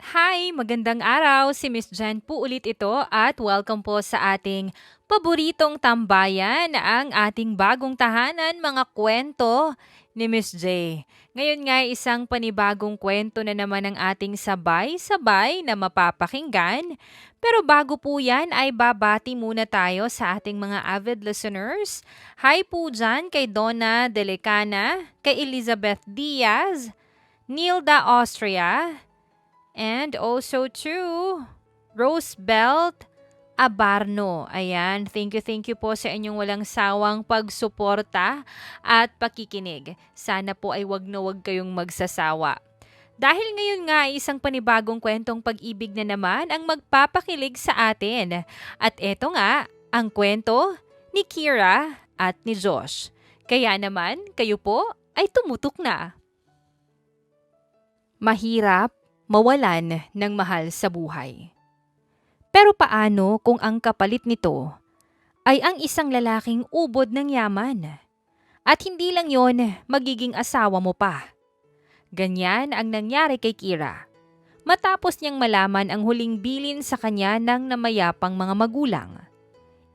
Hi, magandang araw. Si Miss Jen po ulit ito at welcome po sa ating paboritong tambayan, ang ating bagong tahanan, mga kwento ni Miss J. Ngayon nga isang panibagong kwento na naman ang ating sabay-sabay na mapapakinggan. Pero bago po yan ay babati muna tayo sa ating mga avid listeners. Hi po dyan kay Donna Delecana, kay Elizabeth Diaz, Nilda Austria, and also to Rosebelt Abarno. Ayan, thank you po sa inyong walang sawang pagsuporta at pakikinig. Sana po ay wag na wag kayong magsasawa. Dahil ngayon nga ay isang panibagong kwentong pag-ibig na naman ang magpapakilig sa atin. At eto nga, ang kwento ni Kira at ni Josh. Kaya naman, kayo po ay tumutok na. Mahirap mawalan ng mahal sa buhay. Pero paano kung ang kapalit nito ay ang isang lalaking ubod ng yaman? At hindi lang yon, magiging asawa mo pa. Ganyan ang nangyari kay Kira. Matapos niyang malaman ang huling bilin sa kanya ng namayapang mga magulang.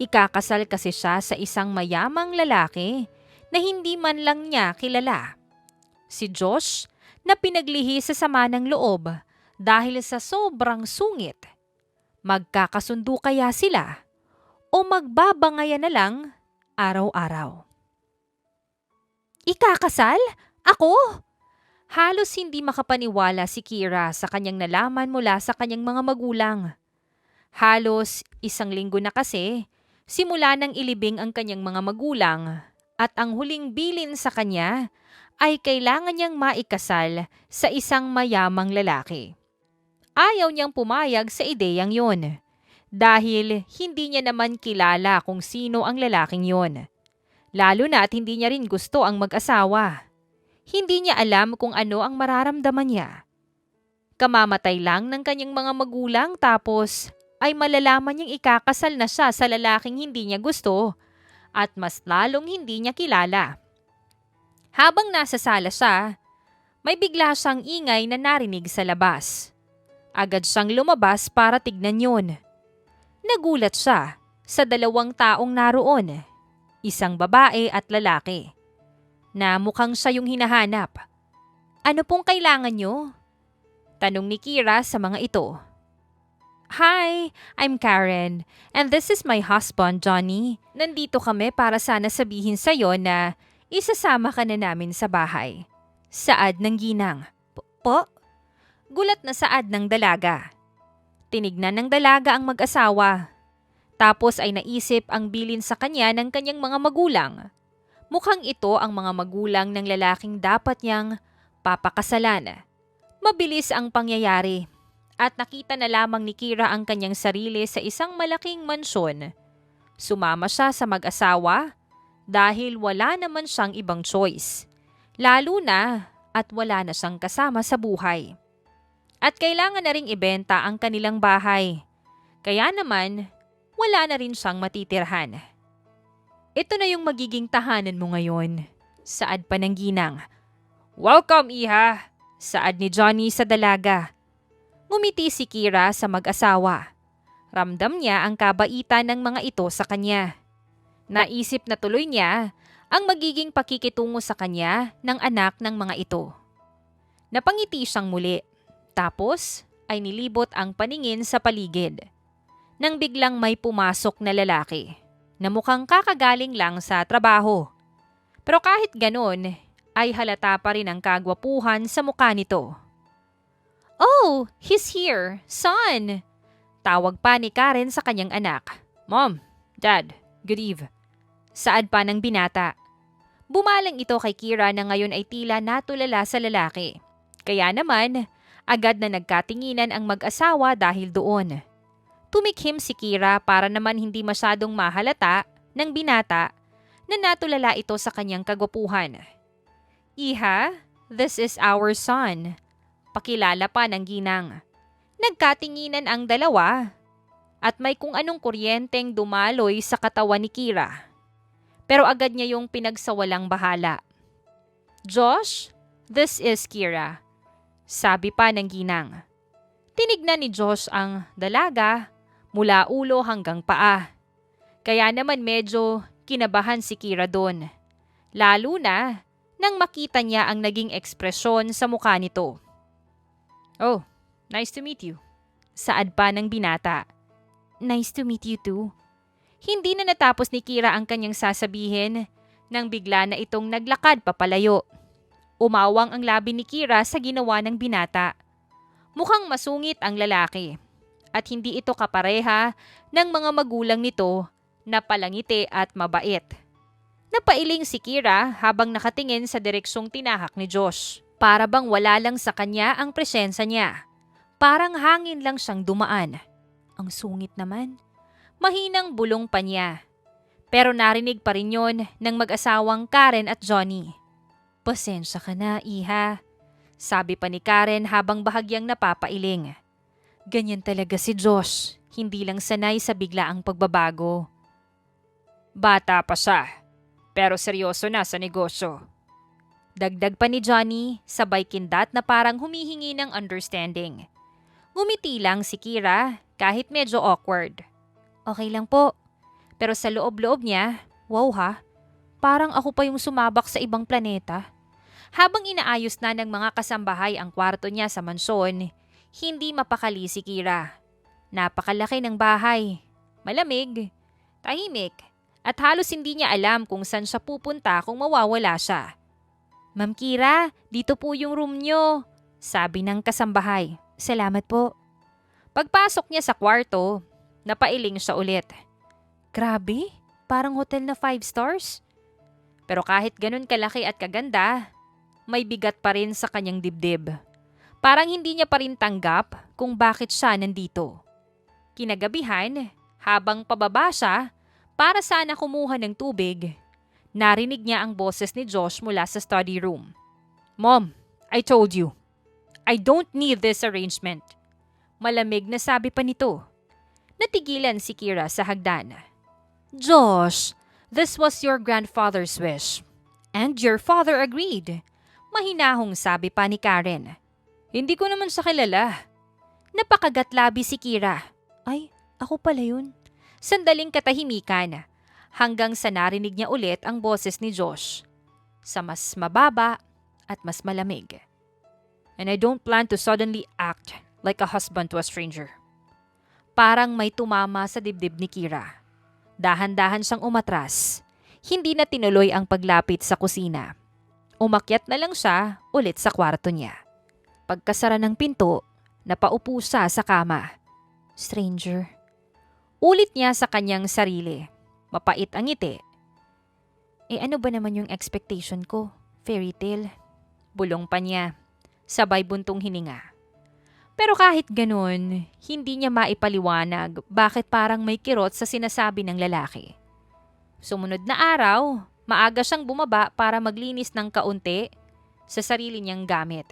Ikakasal kasi siya sa isang mayamang lalaki na hindi man lang niya kilala. Si Josh na pinaglihi sa sama ng loob dahil sa sobrang sungit. Magkakasundo kaya sila o magbabangayan na lang araw-araw? Ikakasal? Ako? Halos hindi makapaniwala si Kira sa kanyang nalaman mula sa kanyang mga magulang. Halos isang linggo na kasi simula nang ilibing ang kanyang mga magulang at ang huling bilin sa kanya ay kailangan niyang maikasal sa isang mayamang lalaki. Ayaw niyang pumayag sa ideyang yon dahil hindi niya naman kilala kung sino ang lalaking yon. Lalo na at hindi niya rin gusto ang mag-asawa. Hindi niya alam kung ano ang mararamdaman niya. Kamamatay lang ng kanyang mga magulang tapos ay malalaman niyang ikakasal na siya sa lalaking hindi niya gusto at mas lalong hindi niya kilala. Habang nasa sala siya, may bigla siyang ingay na narinig sa labas. Agad siyang lumabas para tignan yun. Nagulat siya sa dalawang taong naroon, isang babae at lalaki, na mukhang siya yung hinahanap. Ano pong kailangan nyo? Tanong ni Kira sa mga ito. Hi, I'm Karen and this is my husband Johnny. Nandito kami para sana sabihin sa'yo na isasama ka na namin sa bahay. Saad ng ginang. Po? Gulat na saad ng dalaga. Tinignan ng dalaga ang mag-asawa. Tapos ay naisip ang bilin sa kanya ng kanyang mga magulang. Mukhang ito ang mga magulang ng lalaking dapat niyang papakasalan. Mabilis ang pangyayari at nakita na lamang ni Kira ang kanyang sarili sa isang malaking mansyon. Sumama siya sa mag-asawa dahil wala naman siyang ibang choice. Lalo na at wala na siyang kasama sa buhay. At kailangan na ring ibenta ang kanilang bahay. Kaya naman, wala na rin siyang matitirhan. Ito na yung magiging tahanan mo ngayon. Saad pa ng ginang. Welcome, iha! Saad ni Johnny sa dalaga. Ngumiti si Kira sa mag-asawa. Ramdam niya ang kabaitan ng mga ito sa kanya. Naisip na tuloy niya ang magiging pakikitungo sa kanya ng anak ng mga ito. Napangiti siyang muli. Tapos ay nilibot ang paningin sa paligid. Nang biglang may pumasok na lalaki na mukhang kakagaling lang sa trabaho. Pero kahit ganon, ay halata pa rin ang kagwapuhan sa mukha nito. Oh, he's here, son! Tawag pa ni Karen sa kanyang anak. Mom, Dad, good eve. Saad pa ng binata. Bumalang ito kay Kira na ngayon ay tila natulala sa lalaki. Kaya naman, agad na nagkatinginan ang mag-asawa dahil doon. Tumikhim si Kira para naman hindi masyadong mahalata ng binata na natulala ito sa kanyang kagwapuhan. Iha, this is our son. Pakilala pa ng ginang. Nagkatinginan ang dalawa at may kung anong kuryenteng dumaloy sa katawan ni Kira. Pero agad niya yung pinagsawalang bahala. Josh, this is Kira. Sabi pa ng ginang. Tinignan ni Josh ang dalaga mula ulo hanggang paa. Kaya naman medyo kinabahan si Kira doon. Lalo na nang makita niya ang naging ekspresyon sa mukha nito. "Oh, nice to meet you." Saad pa ng binata. "Nice to meet you too." Hindi na natapos ni Kira ang kanyang sasabihin nang bigla na itong naglakad papalayo. Umawang ang labi ni Kira sa ginawa ng binata. Mukhang masungit ang lalaki at hindi ito kapareha ng mga magulang nito na palangiti at mabait. Napailing si Kira habang nakatingin sa direksyong tinahak ni Josh. Para bang wala lang sa kanya ang presensya niya. Parang hangin lang siyang dumaan. Ang sungit naman. Mahinang bulong pa niya. Pero narinig pa rin yon ng mag-asawang Karen at Johnny. "Pasensya ka na, iha," sabi pa ni Karen habang bahagyang napapailing. Ganyan talaga si Josh, hindi lang sanay sa biglaang pagbabago. "Bata pa siya, pero seryoso na sa negosyo." Dagdag pa ni Johnny, sabay kindat na parang humihingi ng understanding. Ngumiti lang si Kira kahit medyo awkward. "Okay lang po." Pero sa loob-loob niya, wow ha, parang ako pa yung sumabak sa ibang planeta. Habang inaayos na ng mga kasambahay ang kwarto niya sa mansyon, hindi mapakali si Kira. Napakalaki ng bahay, malamig, tahimik, at halos hindi niya alam kung saan siya pupunta kung mawawala siya. "Ma'am Kira, dito po yung room niyo," sabi ng kasambahay. "Salamat po." Pagpasok niya sa kwarto, napailing siya ulit. Grabe, parang hotel na 5 stars. Pero kahit ganun kalaki at kaganda, may bigat pa rin sa kanyang dibdib. Parang hindi niya pa rin tanggap kung bakit siya nandito. Kinagabihan, habang pababa siya, para sana kumuha ng tubig, narinig niya ang boses ni Josh mula sa study room. "Mom, I told you, I don't need this arrangement." Malamig na sabi pa nito. Natigilan si Kira sa hagdan. "Josh, this was your grandfather's wish. And your father agreed." Mahinahong sabi pa ni Karen. "Hindi ko naman siya kilala." Napakagatlabi si Kira. "Ay, ako pala yun." Sandaling katahimikan hanggang sa narinig niya ulit ang boses ni Josh. Sa mas mababa at mas malamig. "And I don't plan to suddenly act like a husband to a stranger." Parang may tumama sa dibdib ni Kira. Dahan-dahan siyang umatras. Hindi na tinuloy ang paglapit sa kusina. Umakyat na lang siya ulit sa kwarto niya. Pagkasara ng pinto, napaupo siya sa kama. Stranger. Ulit niya sa kanyang sarili. Mapait ang ngiti. Ano ba naman yung expectation ko? Fairy tale? Bulong pa niya. Sabay buntong hininga. Pero kahit ganun, hindi niya maipaliwanag bakit parang may kirot sa sinasabi ng lalaki. Sumunod na araw, maaga siyang bumaba para maglinis ng kaunti sa sarili niyang gamit.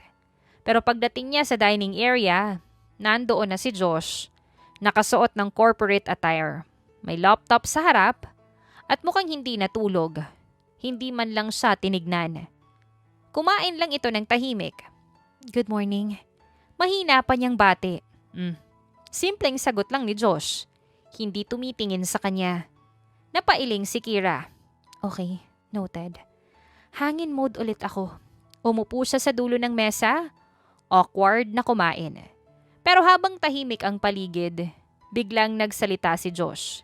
Pero pagdating niya sa dining area, nandoon na si Josh, nakasuot ng corporate attire. May laptop sa harap at mukhang hindi natulog. Hindi man lang siya tinignan. Kumain lang ito ng tahimik. "Good morning." Mahina pa niyang bati. Simpleng sagot lang ni Josh. Hindi tumitingin sa kanya. Napailing si Kira. "Okay, noted." Hangin mode ulit ako. Umupo siya sa dulo ng mesa. Awkward na kumain. Pero habang tahimik ang paligid, biglang nagsalita si Josh.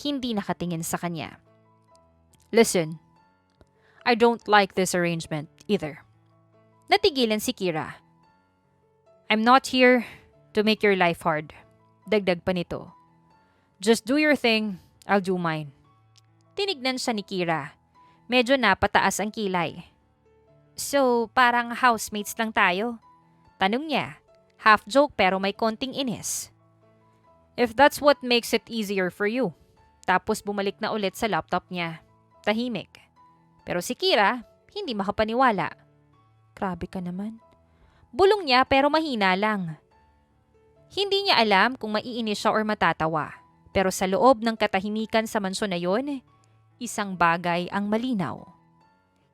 Hindi nakatingin sa kanya. "Listen, I don't like this arrangement either." Natigilan si Kira. "I'm not here to make your life hard." Dagdag pa nito. "Just do your thing, I'll do mine." Tinignan siya ni Kira. Medyo napataas ang kilay. "So, parang housemates lang tayo?" Tanong niya. Half joke pero may konting inis. "If that's what makes it easier for you." Tapos bumalik na ulit sa laptop niya. Tahimik. Pero si Kira, hindi makapaniwala. Grabe ka naman. Bulong niya pero mahina lang. Hindi niya alam kung maiinis siya or matatawa. Pero sa loob ng katahimikan sa mansyon na yon, isang bagay ang malinaw.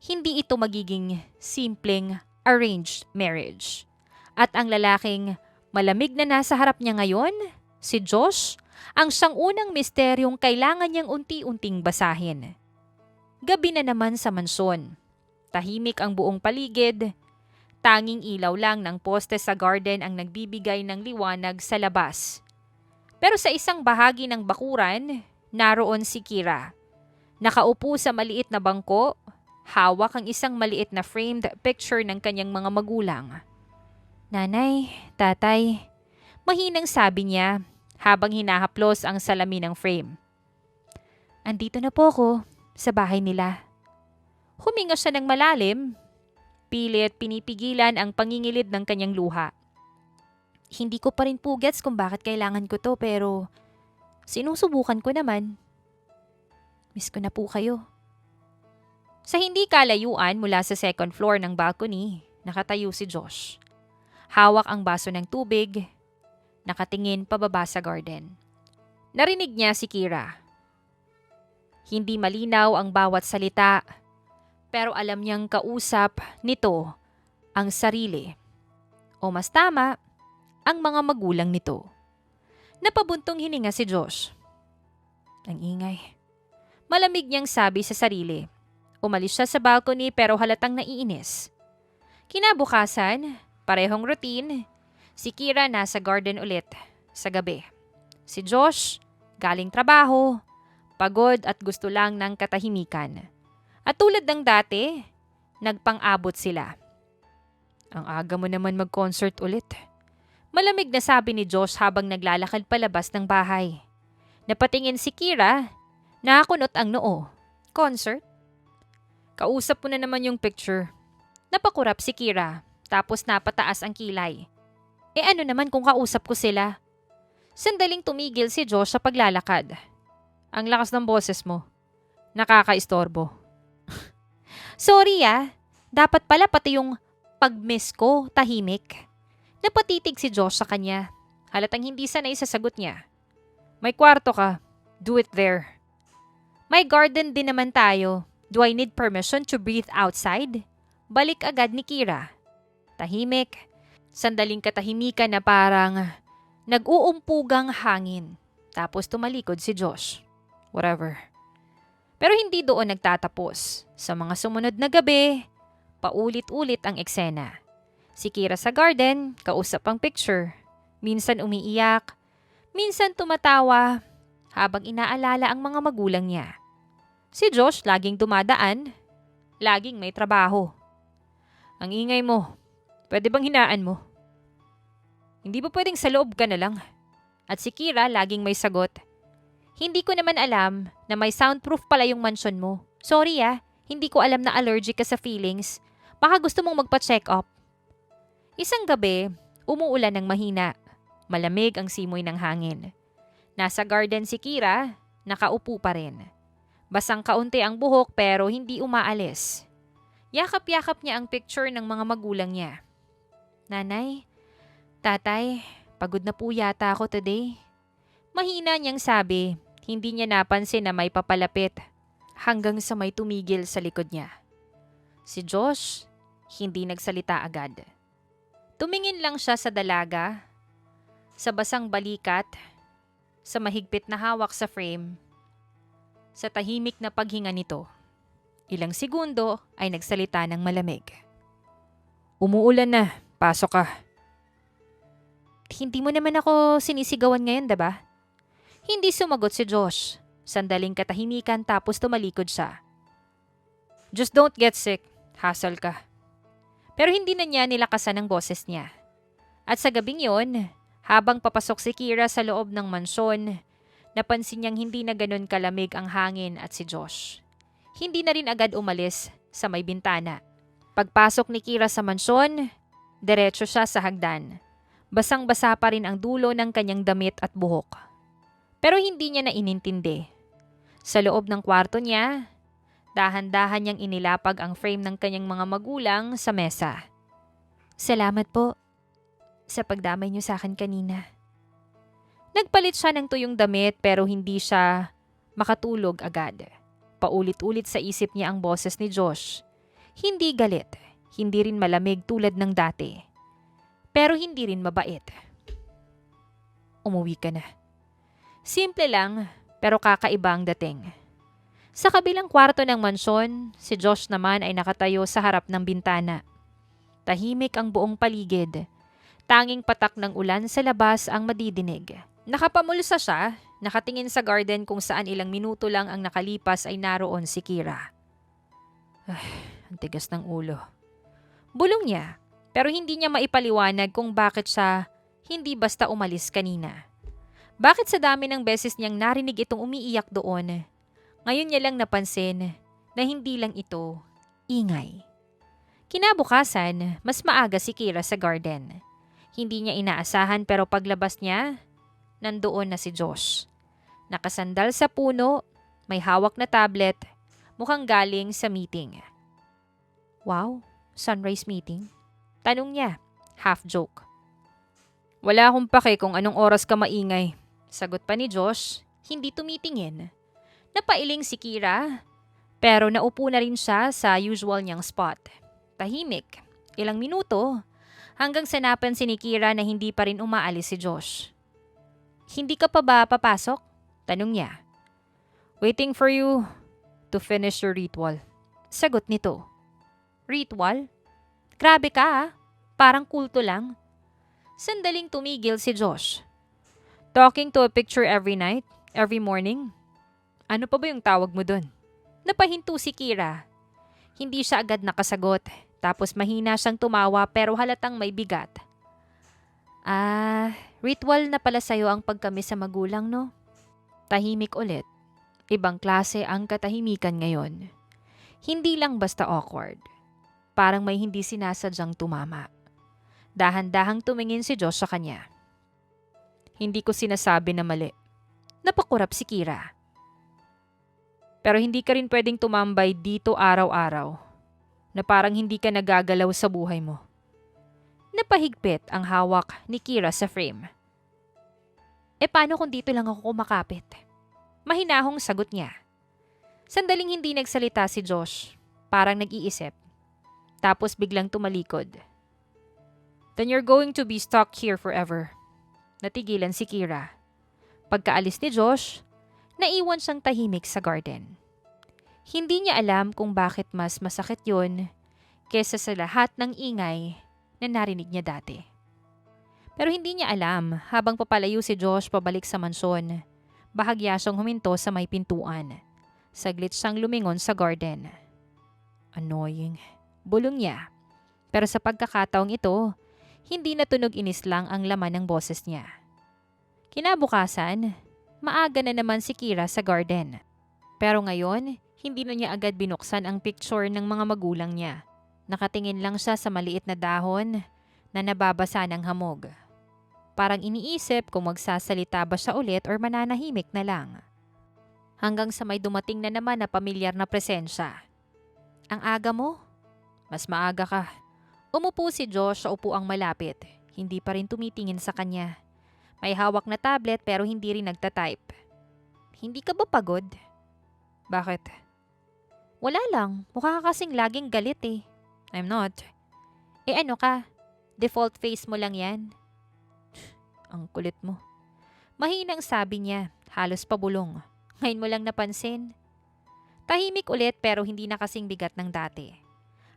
Hindi ito magiging simpleng arranged marriage. At ang lalaking Malamig na nasa harap niya ngayon, si Josh, ang siyang unang misteryong kailangan niyang unti-unting basahin. Gabi na naman sa mansyon. Tahimik ang buong paligid. Tanging ilaw lang ng poste sa garden ang nagbibigay ng liwanag sa labas. Pero sa isang bahagi ng bakuran, naroon si Kira. Nakaupo sa maliit na bangko, hawak ang isang maliit na framed picture ng kanyang mga magulang. Nanay, tatay, mahinang sabi niya habang hinahaplos ang salamin ng frame. Andito na po ako sa bahay nila. Huminga siya ng malalim. Pilit pinipigilan ang pangingilid ng kanyang luha. Hindi ko pa rin po gets kung bakit kailangan ko to pero sinusubukan ko naman. Miss ko na po kayo. Sa hindi kalayuan mula sa second floor ng balcony, nakatayo si Josh. Hawak ang baso ng tubig, nakatingin pababa sa garden. Narinig niya si Kira. Hindi malinaw ang bawat salita, pero alam niyang kausap nito ang sarili. O mas tama, ang mga magulang nito. Napabuntong hininga si Josh. Ang ingay. Malamig niyang sabi sa sarili. Umalis siya sa balcony pero halatang naiinis. Kinabukasan, parehong routine, si Kira nasa garden ulit sa gabi. Si Josh, galing trabaho, pagod at gusto lang ng katahimikan. At tulad ng dati, nagpang-abot sila. Ang aga mo naman mag-concert ulit. Malamig na sabi ni Josh habang naglalakad palabas ng bahay. Napatingin si Kira, nakakunot ang noo. Concert? Kausap mo na naman yung picture. Napakurap si Kira, tapos napataas ang kilay. Ano naman kung kausap ko sila? Sandaling tumigil si Josh sa paglalakad. Ang lakas ng boses mo. Nakakaistorbo. Sorry dapat pala pati yung pag-miss ko, tahimik. Napatitig si Josh sa kanya. Halatang hindi sanay sa sagot niya. May kwarto ka. Do it there. May garden din naman tayo. Do I need permission to breathe outside? Balik agad ni Kira. Tahimik. Sandaling katahimikan na parang nag-uumpugang hangin. Tapos tumalikod si Josh. Whatever. Pero hindi doon nagtatapos. Sa mga sumunod na gabi, paulit-ulit ang eksena. Si Kira sa garden, kausap ang picture. Minsan umiiyak, minsan tumatawa, habang inaalala ang mga magulang niya. Si Josh laging dumadaan, laging may trabaho. Ang ingay mo, pwede bang hinaan mo? Hindi ba pwedeng sa loob ka na lang? At si Kira laging may sagot. Hindi ko naman alam na may soundproof pala yung mansion mo. Sorry hindi ko alam na allergic ka sa feelings. Baka gusto mong magpa-check up. Isang gabi, umuulan ng mahina. Malamig ang simoy ng hangin. Nasa garden si Kira, nakaupo pa rin. Basang kaunti ang buhok pero hindi umaalis. Yakap-yakap niya ang picture ng mga magulang niya. Nanay, tatay, pagod na po yata ako today. Mahina niyang sabi. Hindi niya napansin na may papalapit hanggang sa may tumigil sa likod niya. Si Josh, hindi nagsalita agad. Tumingin lang siya sa dalaga, sa basang balikat, sa mahigpit na hawak sa frame, sa tahimik na paghinga nito. Ilang segundo ay nagsalita ng malamig. Umuulan na, pasok ka. Hindi mo naman ako sinisigawan ngayon, diba? Hindi sumagot si Josh. Sandaling katahimikan tapos tumalikod siya. Just don't get sick. Hassle ka. Pero hindi na niya nilakasan ang boses niya. At sa gabing yon, habang papasok si Kira sa loob ng mansyon, napansin niyang hindi na ganun kalamig ang hangin at si Josh. Hindi na rin agad umalis sa may bintana. Pagpasok ni Kira sa mansyon, diretso siya sa hagdan. Basang-basa pa rin ang dulo ng kanyang damit at buhok. Pero hindi niya na inintindi. Sa loob ng kwarto niya, dahan-dahan niyang inilapag ang frame ng kanyang mga magulang sa mesa. Salamat po sa pagdamay niyo sa akin kanina. Nagpalit siya ng tuyong damit pero hindi siya makatulog agad. Paulit-ulit sa isip niya ang boses ni Josh. Hindi galit, hindi rin malamig tulad ng dati. Pero hindi rin mabait. umuwi ka na. Simple lang, pero kakaiba ang dating. Sa kabilang kwarto ng mansyon, si Josh naman ay nakatayo sa harap ng bintana. Tahimik ang buong paligid. Tanging patak ng ulan sa labas ang madidinig. Nakapamulsa siya, nakatingin sa garden kung saan ilang minuto lang ang nakalipas ay naroon si Kira. Ang tigas ng ulo. Bulong niya, pero hindi niya maipaliwanag kung bakit siya hindi basta umalis kanina. Bakit sa dami ng beses niyang narinig itong umiiyak doon, ngayon niya lang napansin na hindi lang ito ingay. Kinabukasan, mas maaga si Kira sa garden. Hindi niya inaasahan pero paglabas niya, nandoon na si Josh. Nakasandal sa puno, may hawak na tablet, mukhang galing sa meeting. Wow, sunrise meeting? Tanong niya, half joke. Wala akong pake kung anong oras ka maingay. Sagot pa ni Josh, hindi tumitingin. Napailing si Kira, pero naupo na rin siya sa usual niyang spot. Tahimik, ilang minuto, hanggang sa napansin ni Kira na hindi pa rin umaalis si Josh. Hindi ka pa ba papasok? Tanong niya. Waiting for you to finish your ritual. Sagot nito. Ritual? Grabe ka ah. Parang kulto lang. Sandaling tumigil si Josh. Talking to a picture every night? Every morning? Ano pa ba yung tawag mo dun? Napahinto si Kira. Hindi siya agad nakasagot. Tapos mahina siyang tumawa pero halatang may bigat. Ritual na pala sa'yo ang pagkami sa magulang, no? Tahimik ulit. Ibang klase ang katahimikan ngayon. Hindi lang basta awkward. Parang may hindi sinasadyang tumama. Dahan-dahang tumingin si Josh sa kanya. Hindi ko sinasabi na mali. Napakurap si Kira. Pero hindi ka rin pwedeng tumambay dito araw-araw na parang hindi ka nagagalaw sa buhay mo. Napahigpit ang hawak ni Kira sa frame. Paano kung dito lang ako kumakapit? Mahinahong sagot niya. Sandaling hindi nagsalita si Josh, parang nag-iisip. Tapos biglang tumalikod. Then you're going to be stuck here forever. Natigilan si Kira. Pagkaalis ni Josh, naiwan siyang tahimik sa garden. Hindi niya alam kung bakit mas masakit yun kesa sa lahat ng ingay na narinig niya dati. Pero hindi niya alam habang papalayo si Josh pabalik sa mansyon. Bahagya siyang huminto sa may pintuan. Saglit siyang lumingon sa garden. Annoying. Bulong niya. Pero sa pagkakataong ito, hindi natunog inis lang ang laman ng boses niya. Kinabukasan, maaga na naman si Kira sa garden. Pero ngayon, hindi na niya agad binuksan ang picture ng mga magulang niya. Nakatingin lang siya sa maliit na dahon na nababasa ng hamog. Parang iniisip kung magsasalita ba siya ulit or mananahimik na lang. Hanggang sa may dumating na naman na pamilyar na presensya. Ang aga mo? Mas maaga ka. Umupo si Josh sa upuang malapit. Hindi pa rin tumitingin sa kanya. May hawak na tablet pero hindi rin nagtatype. Hindi ka ba pagod? Bakit? Wala lang. Mukha ka kasing laging galit eh. I'm not. Ano ka? Default face mo lang yan. Ang kulit mo. Mahinang sabi niya, halos pabulong. Ngayon mo lang napansin. Tahimik ulit pero hindi na kasing bigat ng dati.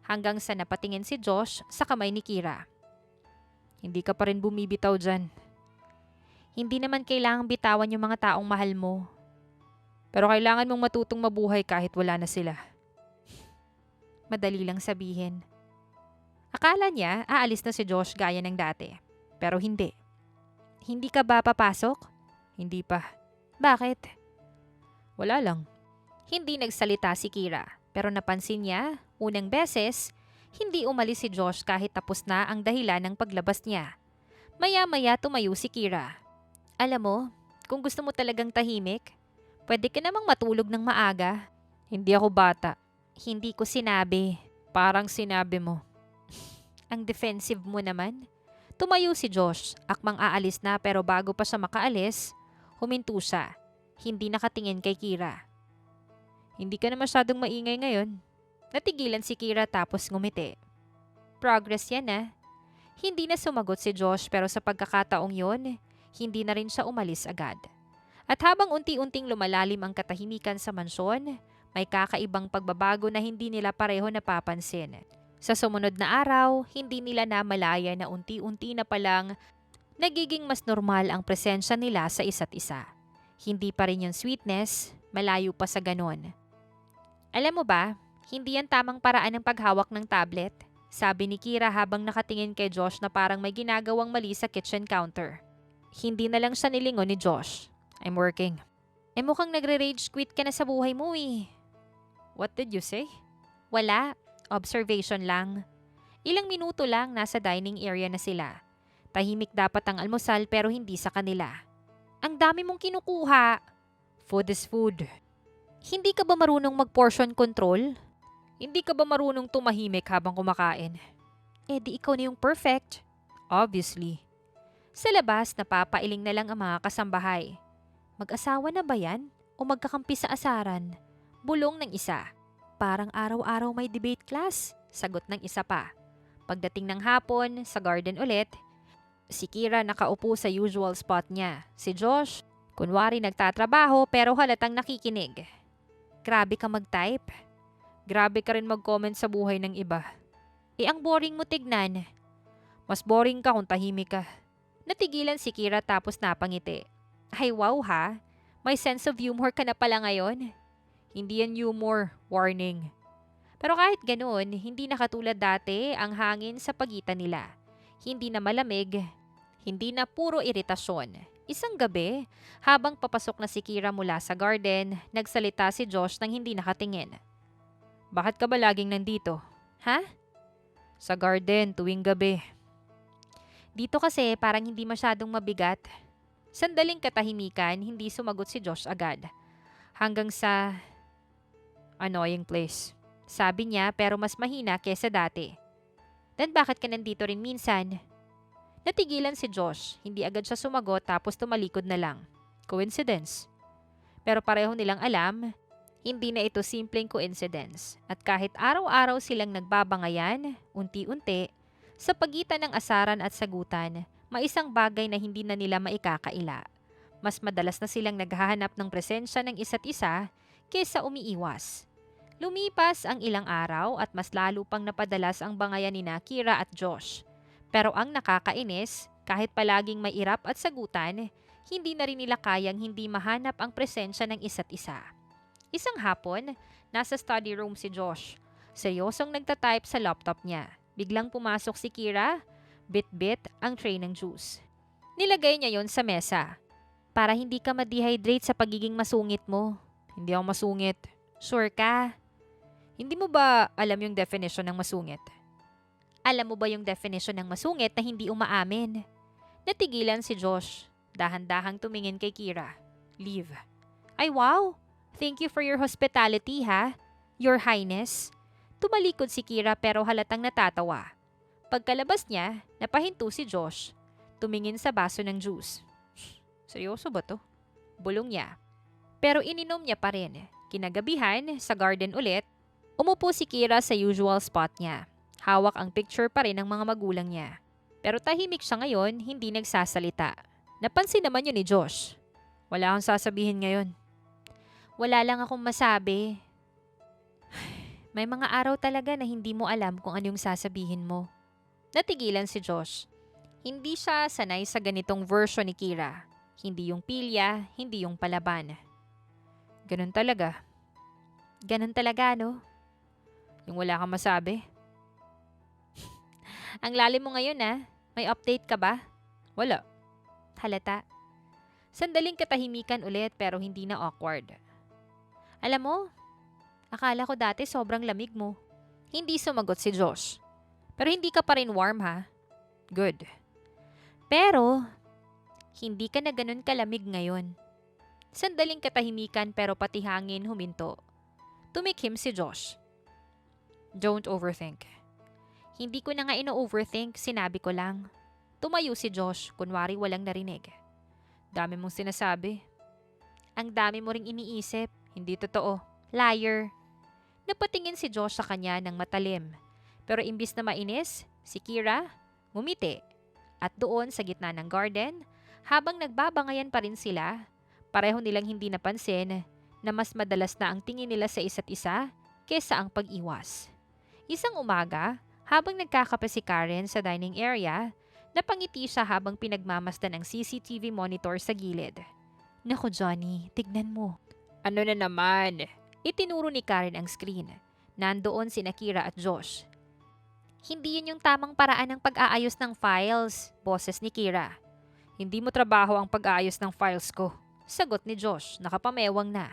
Hanggang sa napatingin si Josh sa kamay ni Kira. Hindi ka pa rin bumibitaw dyan. Hindi naman kailangang bitawan yung mga taong mahal mo. Pero kailangan mong matutong mabuhay kahit wala na sila. Madali lang sabihin. Akala niya aalis na si Josh gaya ng dati. Pero hindi. Hindi ka ba papasok? Hindi pa. Bakit? Wala lang. Hindi nagsalita si Kira. Pero napansin niya, unang beses, hindi umalis si Josh kahit tapos na ang dahilan ng paglabas niya. Maya-maya tumayo si Kira. Alam mo, kung gusto mo talagang tahimik, pwede ka namang matulog ng maaga. Hindi ako bata. Hindi ko sinabi. Parang sinabi mo. Ang defensive mo naman. Tumayo si Josh, akmang aalis na pero bago pa siya makaalis, huminto siya. Hindi nakatingin kay Kira. Hindi ka na masyadong maingay ngayon. Natigilan si Kira tapos ngumiti. Progress yan ah. Hindi na sumagot si Josh pero sa pagkakataong yon, Hindi na rin siya umalis agad. At habang unti-unting lumalalim ang katahimikan sa mansyon, may kakaibang pagbabago na hindi nila pareho napapansin. Sa sumunod na araw, hindi nila namalaya na unti-unti na palang nagiging mas normal ang presensya nila sa isa't isa. Hindi pa rin yung sweetness, malayo pa sa ganon. Alam mo ba, hindi yan tamang paraan ng paghawak ng tablet, sabi ni Kira habang nakatingin kay Josh na parang may ginagawang mali sa kitchen counter. Hindi na lang siya nilingon ni Josh. I'm working. Mukhang nagre-rage quit ka na sa buhay mo eh. What did you say? Wala. Observation lang. Ilang minuto lang nasa dining area na sila. Tahimik dapat ang almusal pero hindi sa kanila. Ang dami mong kinukuha. Food is food. Hindi ka ba marunong mag-portion control? Hindi ka ba marunong tumahimik habang kumakain? Di ikaw na yung perfect. Obviously. Sa labas, napapailing na lang ang mga kasambahay. Mag-asawa na ba yan? O magkakampi sa asaran? Bulong ng isa. Parang araw-araw may debate class. Sagot ng isa pa. Pagdating ng hapon, sa garden ulit, si Kira nakaupo sa usual spot niya. Si Josh, kunwari nagtatrabaho pero halatang nakikinig. Grabe ka mag-type. Grabe ka rin mag-comment sa buhay ng iba. Ang boring mo tignan. Mas boring ka kung tahimik ka. Natigilan si Kira tapos napangiti. Ay wow ha, may sense of humor ka na pala ngayon. Hindi yan humor, warning. Pero kahit ganoon, hindi na katulad dati ang hangin sa pagitan nila. Hindi na malamig, hindi na puro iritasyon. Isang gabi, habang papasok na si Kira mula sa garden, nagsalita si Josh nang hindi nakatingin. Bakit ka ba laging nandito? Ha? Sa garden tuwing gabi. Dito kasi parang hindi masyadong mabigat. Sandaling katahimikan, hindi sumagot si Josh agad. Hanggang sa annoying place. Sabi niya pero mas mahina kesa dati. Then bakit ka nandito rin minsan? Natigilan si Josh, hindi agad siya sumagot tapos tumalikod na lang. Coincidence. Pero pareho nilang alam, hindi na ito simpleng coincidence. At kahit araw-araw silang nagbabangayan, unti-unti, sa pagitan ng asaran at sagutan, may isang bagay na hindi na nila maikakaila. Mas madalas na silang naghahanap ng presensya ng isa't isa kaysa umiiwas. Lumipas ang ilang araw at mas lalo pang napadalas ang bangayan ni Kira at Josh. Pero ang nakakainis, kahit palaging may irap at sagutan, hindi na rin nila kayang hindi mahanap ang presensya ng isa't isa. Isang hapon, nasa study room si Josh. Seryosong nagtatype sa laptop niya. Biglang pumasok si Kira, bit-bit ang tray ng juice. Nilagay niya yon sa mesa. Para hindi ka ma-dehydrate sa pagiging masungit mo. Hindi ako masungit. Sure ka? Hindi mo ba alam yung definition ng masungit? Alam mo ba yung definition ng masungit na hindi umaamin? Natigilan si Josh. Dahan-dahang tumingin kay Kira. Leave. Ay wow! Thank you for your hospitality ha, Your Highness. Tumalikod si Kira pero halatang natatawa. Pagkalabas niya, napahinto si Josh. Tumingin sa baso ng juice. Seryoso ba to? Bulong niya. Pero ininom niya pa rin. Kinagabihan, sa garden ulit, umupo si Kira sa usual spot niya. Hawak ang picture pa rin ng mga magulang niya. Pero tahimik siya ngayon, hindi nagsasalita. Napansin naman yun ni Josh. Wala akong sasabihin ngayon. Wala lang akong masabi. May mga araw talaga na hindi mo alam kung anong sasabihin mo. Natigilan si Josh. Hindi siya sanay sa ganitong version ni Kira. Hindi yung pilya, hindi yung palaban. Ganun talaga. Ganun talaga, no? Yung wala kang masabi. Ang lalim mo ngayon, ah. May update ka ba? Wala. Halata. Sandaling katahimikan ulit pero hindi na awkward. Alam mo, akala ko dati sobrang lamig mo. Hindi sumagot si Josh. Pero hindi ka pa rin warm ha. Good. Pero, hindi ka na ganun kalamig ngayon. Sandaling katahimikan pero pati hangin huminto. Tumikhim si Josh. Don't overthink. Hindi ko na nga ino-overthink, sinabi ko lang. Tumayo si Josh, kunwari walang narinig. Dami mong sinasabi. Ang dami mo ring iniisip, hindi totoo. Liar. Napatingin si Josh sa kanya ng matalim. Pero imbis na mainis, si Kira, ngumiti. At doon sa gitna ng garden, Habang nagbabangayan pa rin sila, pareho nilang hindi napansin na mas madalas na ang tingin nila sa isa't isa kesa ang pag-iwas. Isang umaga, habang nagkakape si Karen sa dining area, napangiti siya habang pinagmamasdan ang CCTV monitor sa gilid. Naku Johnny, tignan mo. Ano na naman? Itinuro ni Karen ang screen. Nandoon si Kira at Josh. Hindi yun yung tamang paraan ng pag-aayos ng files, boses ni Kira. Hindi mo trabaho ang pag-aayos ng files ko, sagot ni Josh, nakapamewang na.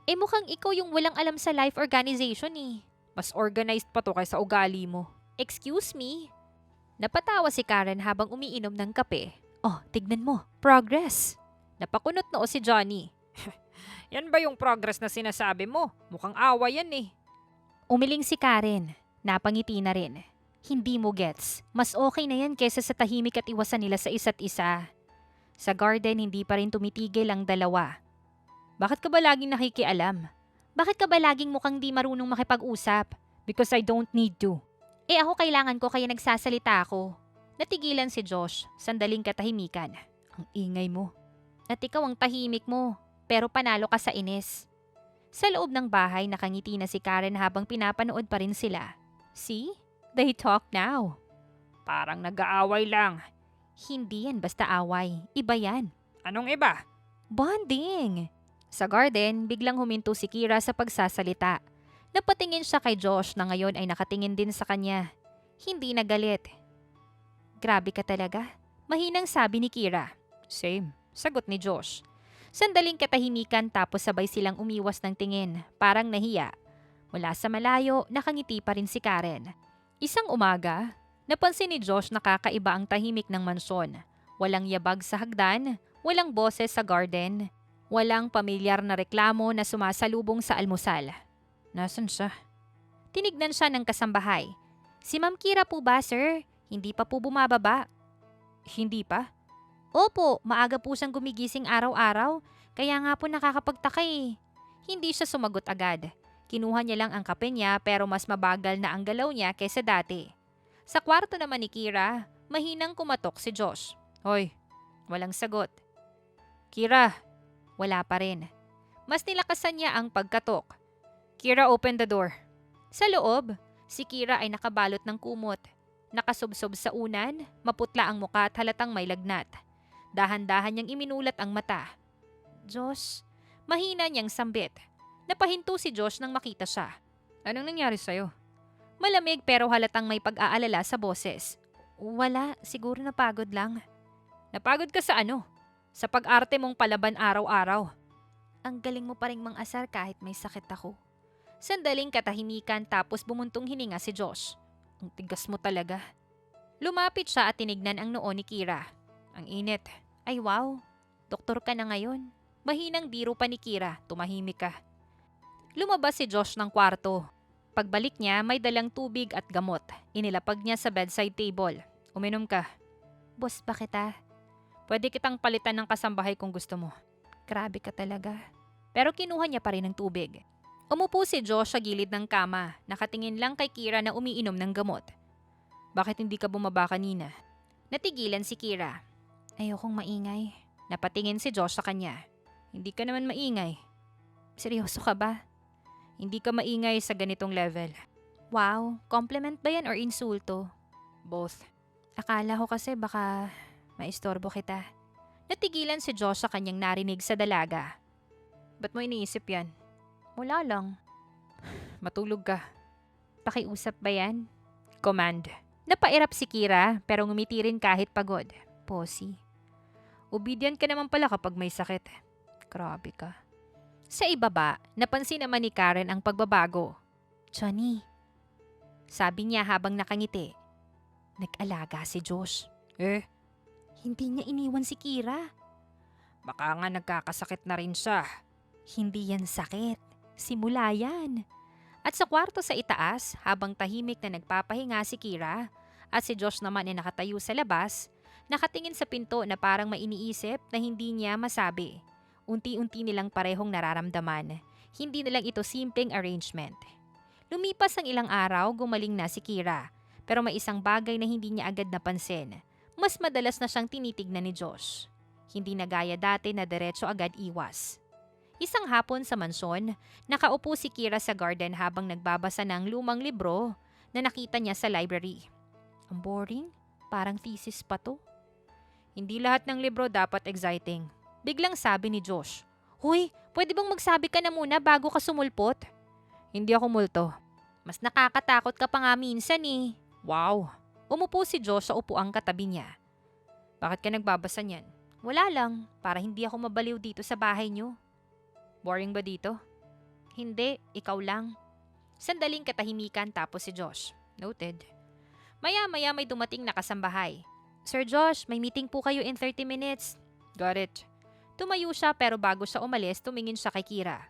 Mukhang ikaw yung walang alam sa life organization eh. Mas organized pa to kaysa ugali mo. Excuse me? Napatawa si Karen habang umiinom ng kape. Oh, tignan mo, progress. Napakunot noo si Johnny. Yan ba yung progress na sinasabi mo? Mukhang awa yan eh. Umiling si Karen. Napangiti na rin. Hindi mo gets. Mas okay na yan kesa sa tahimik at iwasan nila sa isa't isa. Sa garden, hindi pa rin tumitigil ang dalawa. Bakit ka ba laging nakikialam? Bakit ka ba laging mukhang di marunong makipag-usap? Because I don't need to. Ako kailangan ko kaya nagsasalita ako. Natigilan si Josh, sandaling katahimikan. Ang ingay mo. At ikaw ang tahimik mo, pero panalo ka sa inis. Sa loob ng bahay, nakangiti na si Karen habang pinapanood pa rin sila. See? They talk now. Parang nag-aaway lang. Hindi yan basta away. Iba yan. Anong iba? Bonding. Sa garden, biglang huminto si Kira sa pagsasalita. Napatingin siya kay Josh na ngayon ay nakatingin din sa kanya. Hindi nagalit. Grabe ka talaga. Mahinang sabi ni Kira. Same. Sagot ni Josh. Sandaling katahimikan tapos sabay silang umiwas ng tingin. Parang nahiya. Mula sa malayo, nakangiti pa rin si Karen. Isang umaga, napansin ni Josh na kakaiba ang tahimik ng mansyon. Walang yabag sa hagdan, walang boses sa garden, walang pamilyar na reklamo na sumasalubong sa almusal. Nasaan siya? Tinignan siya ng kasambahay. Si Ma'am Kira po ba, sir? Hindi pa po bumababa. Hindi pa? Opo, maaga po siyang gumigising araw-araw, kaya nga po nakakapagtaka eh. Hindi siya sumagot agad. Kinuha niya lang ang kape niya pero mas mabagal na ang galaw niya kaysa dati. Sa kwarto naman ni Kira, mahinang kumatok si Josh. Hoy, walang sagot. Kira, wala pa rin. Mas nilakasan niya ang pagkatok. Kira, open the door. Sa loob, si Kira ay nakabalot ng kumot. Nakasubsob sa unan, maputla ang muka at halatang may lagnat. Dahan-dahan niyang iminulat ang mata. Josh, mahina niyang sambit. Napahinto si Josh nang makita siya. Anong nangyari sa'yo? Malamig pero halatang may pag-aalala sa boses. Wala, siguro napagod lang. Napagod ka sa ano? Sa pag-arte mong palaban araw-araw. Ang galing mo pa ring mang-asar kahit may sakit ako. Sandaling katahimikan tapos bumuntong hininga si Josh. Ang tigas mo talaga. Lumapit siya at tinignan ang noo ni Kira. Ang init. Ay wow, doktor ka na ngayon. Mahinang biro pa ni Kira, tumahimik ka. Lumabas si Josh ng kwarto. Pagbalik niya, may dalang tubig at gamot. Inilapag niya sa bedside table. Uminom ka. Boss, bakit ah? Pwede kitang palitan ng kasambahay kung gusto mo. Grabe ka talaga. Pero kinuha niya pa rin ng tubig. Umupo si Josh sa gilid ng kama, nakatingin lang kay Kira na umiinom ng gamot. Bakit hindi ka bumaba kanina? Natigilan si Kira. Ayokong maingay. Napatingin si Josh sa kanya. Hindi ka naman maingay. Seryoso ka ba? Hindi ka maingay sa ganitong level. Wow, compliment ba yan or insulto? Both. Akala ko kasi baka maistorbo kita. Natigilan si Josh sa kanyang narinig sa dalaga. Ba't mo iniisip yan? Wala lang. Matulog ka. Pakiusap ba yan? Command. Napairap si Kira pero ngumiti rin kahit pagod. Posi. Obedient ka naman pala kapag may sakit. Grabe ka. Sa ibaba, napansin naman ni Karen ang pagbabago. Johnny. Sabi niya habang nakangiti. Nag-alaga si Josh. Hindi niya iniwan si Kira. Baka nga nagkakasakit na rin siya. Hindi yan sakit. Simula yan. At sa kwarto sa itaas, habang tahimik na nagpapahinga si Kira at si Josh naman ay nakatayo sa labas, nakatingin sa pinto na parang mainiisip na hindi niya masabi. Unti-unti nilang parehong nararamdaman. Hindi nilang ito simpleng arrangement. Lumipas ang ilang araw, gumaling na si Kira. Pero may isang bagay na hindi niya agad napansin. Mas madalas na siyang tinitignan ni Josh. Hindi na gaya dati na diretso agad iwas. Isang hapon sa mansyon, nakaupo si Kira sa garden habang nagbabasa ng lumang libro na nakita niya sa library. Ang boring, parang thesis pa to. Hindi lahat ng libro dapat exciting. Biglang sabi ni Josh, "Hoy, pwede bang magsabi ka na muna bago ka sumulpot?" "Hindi ako multo. Mas nakakatakot ka pa nga minsan eh." Wow! Umupo si Josh sa upuang katabi niya. "Bakit ka nagbabasa niyan?" "Wala lang, para hindi ako mabaliw dito sa bahay niyo." "Boring ba dito?" "Hindi, ikaw lang." Sandaling katahimikan tapos si Josh. Noted. Maya-maya may dumating na kasambahay. "Sir Josh, may meeting po kayo in 30 minutes. "Got it." Tumayo siya pero bago siya umalis, tumingin siya kay Kira.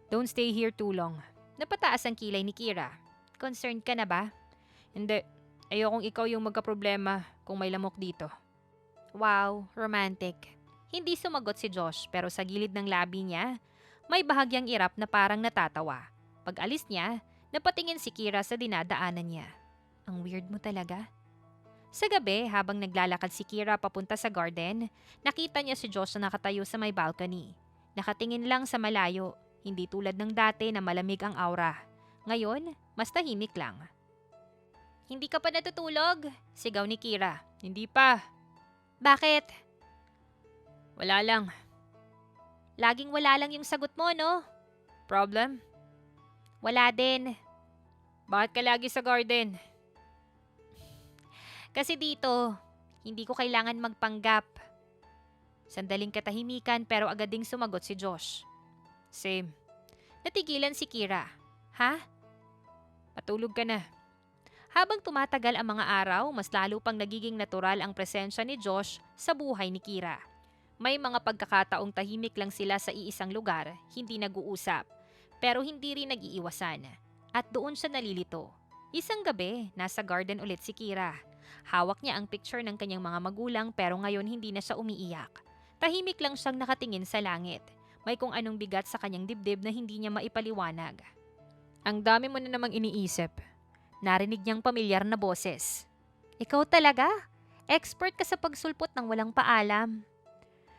"Don't stay here too long." Napataas ang kilay ni Kira. "Concerned ka na ba?" "Hindi. Ayokong ikaw yung magkaproblema kung may lamok dito." Wow, romantic. Hindi sumagot si Josh pero sa gilid ng labi niya, may bahagyang irap na parang natatawa. Pag alis niya, napatingin si Kira sa dinadaanan niya. Ang weird mo talaga. Sa gabi, habang naglalakad si Kira papunta sa garden, nakita niya si Josh na nakatayo sa may balcony. Nakatingin lang sa malayo, hindi tulad ng dati na malamig ang aura. Ngayon, mas tahimik lang. "Hindi ka pa natutulog?" Sigaw ni Kira. "Hindi pa." "Bakit?" "Wala lang." "Laging wala lang yung sagot mo, no?" "Problem?" "Wala din." "Bakit ka lagi sa garden?" "Kasi dito, hindi ko kailangan magpanggap." Sandaling katahimikan pero agad ding sumagot si Josh. "Same." Natigilan si Kira. "Ha?" "Patulog ka na." Habang tumatagal ang mga araw, mas lalo pang nagiging natural ang presensya ni Josh sa buhay ni Kira. May mga pagkakataong tahimik lang sila sa iisang lugar, hindi nag-uusap, pero hindi rin nag-iiwasan. At doon siya nalilito. Isang gabi, nasa garden ulit si Kira. Hawak niya ang picture ng kanyang mga magulang pero ngayon hindi na siya umiiyak. Tahimik lang siyang nakatingin sa langit. May kung anong bigat sa kanyang dibdib na hindi niya maipaliwanag. "Ang dami mo na namang iniisip." Narinig niyang pamilyar na boses. "Ikaw talaga? Expert ka sa pagsulpot ng walang paalam."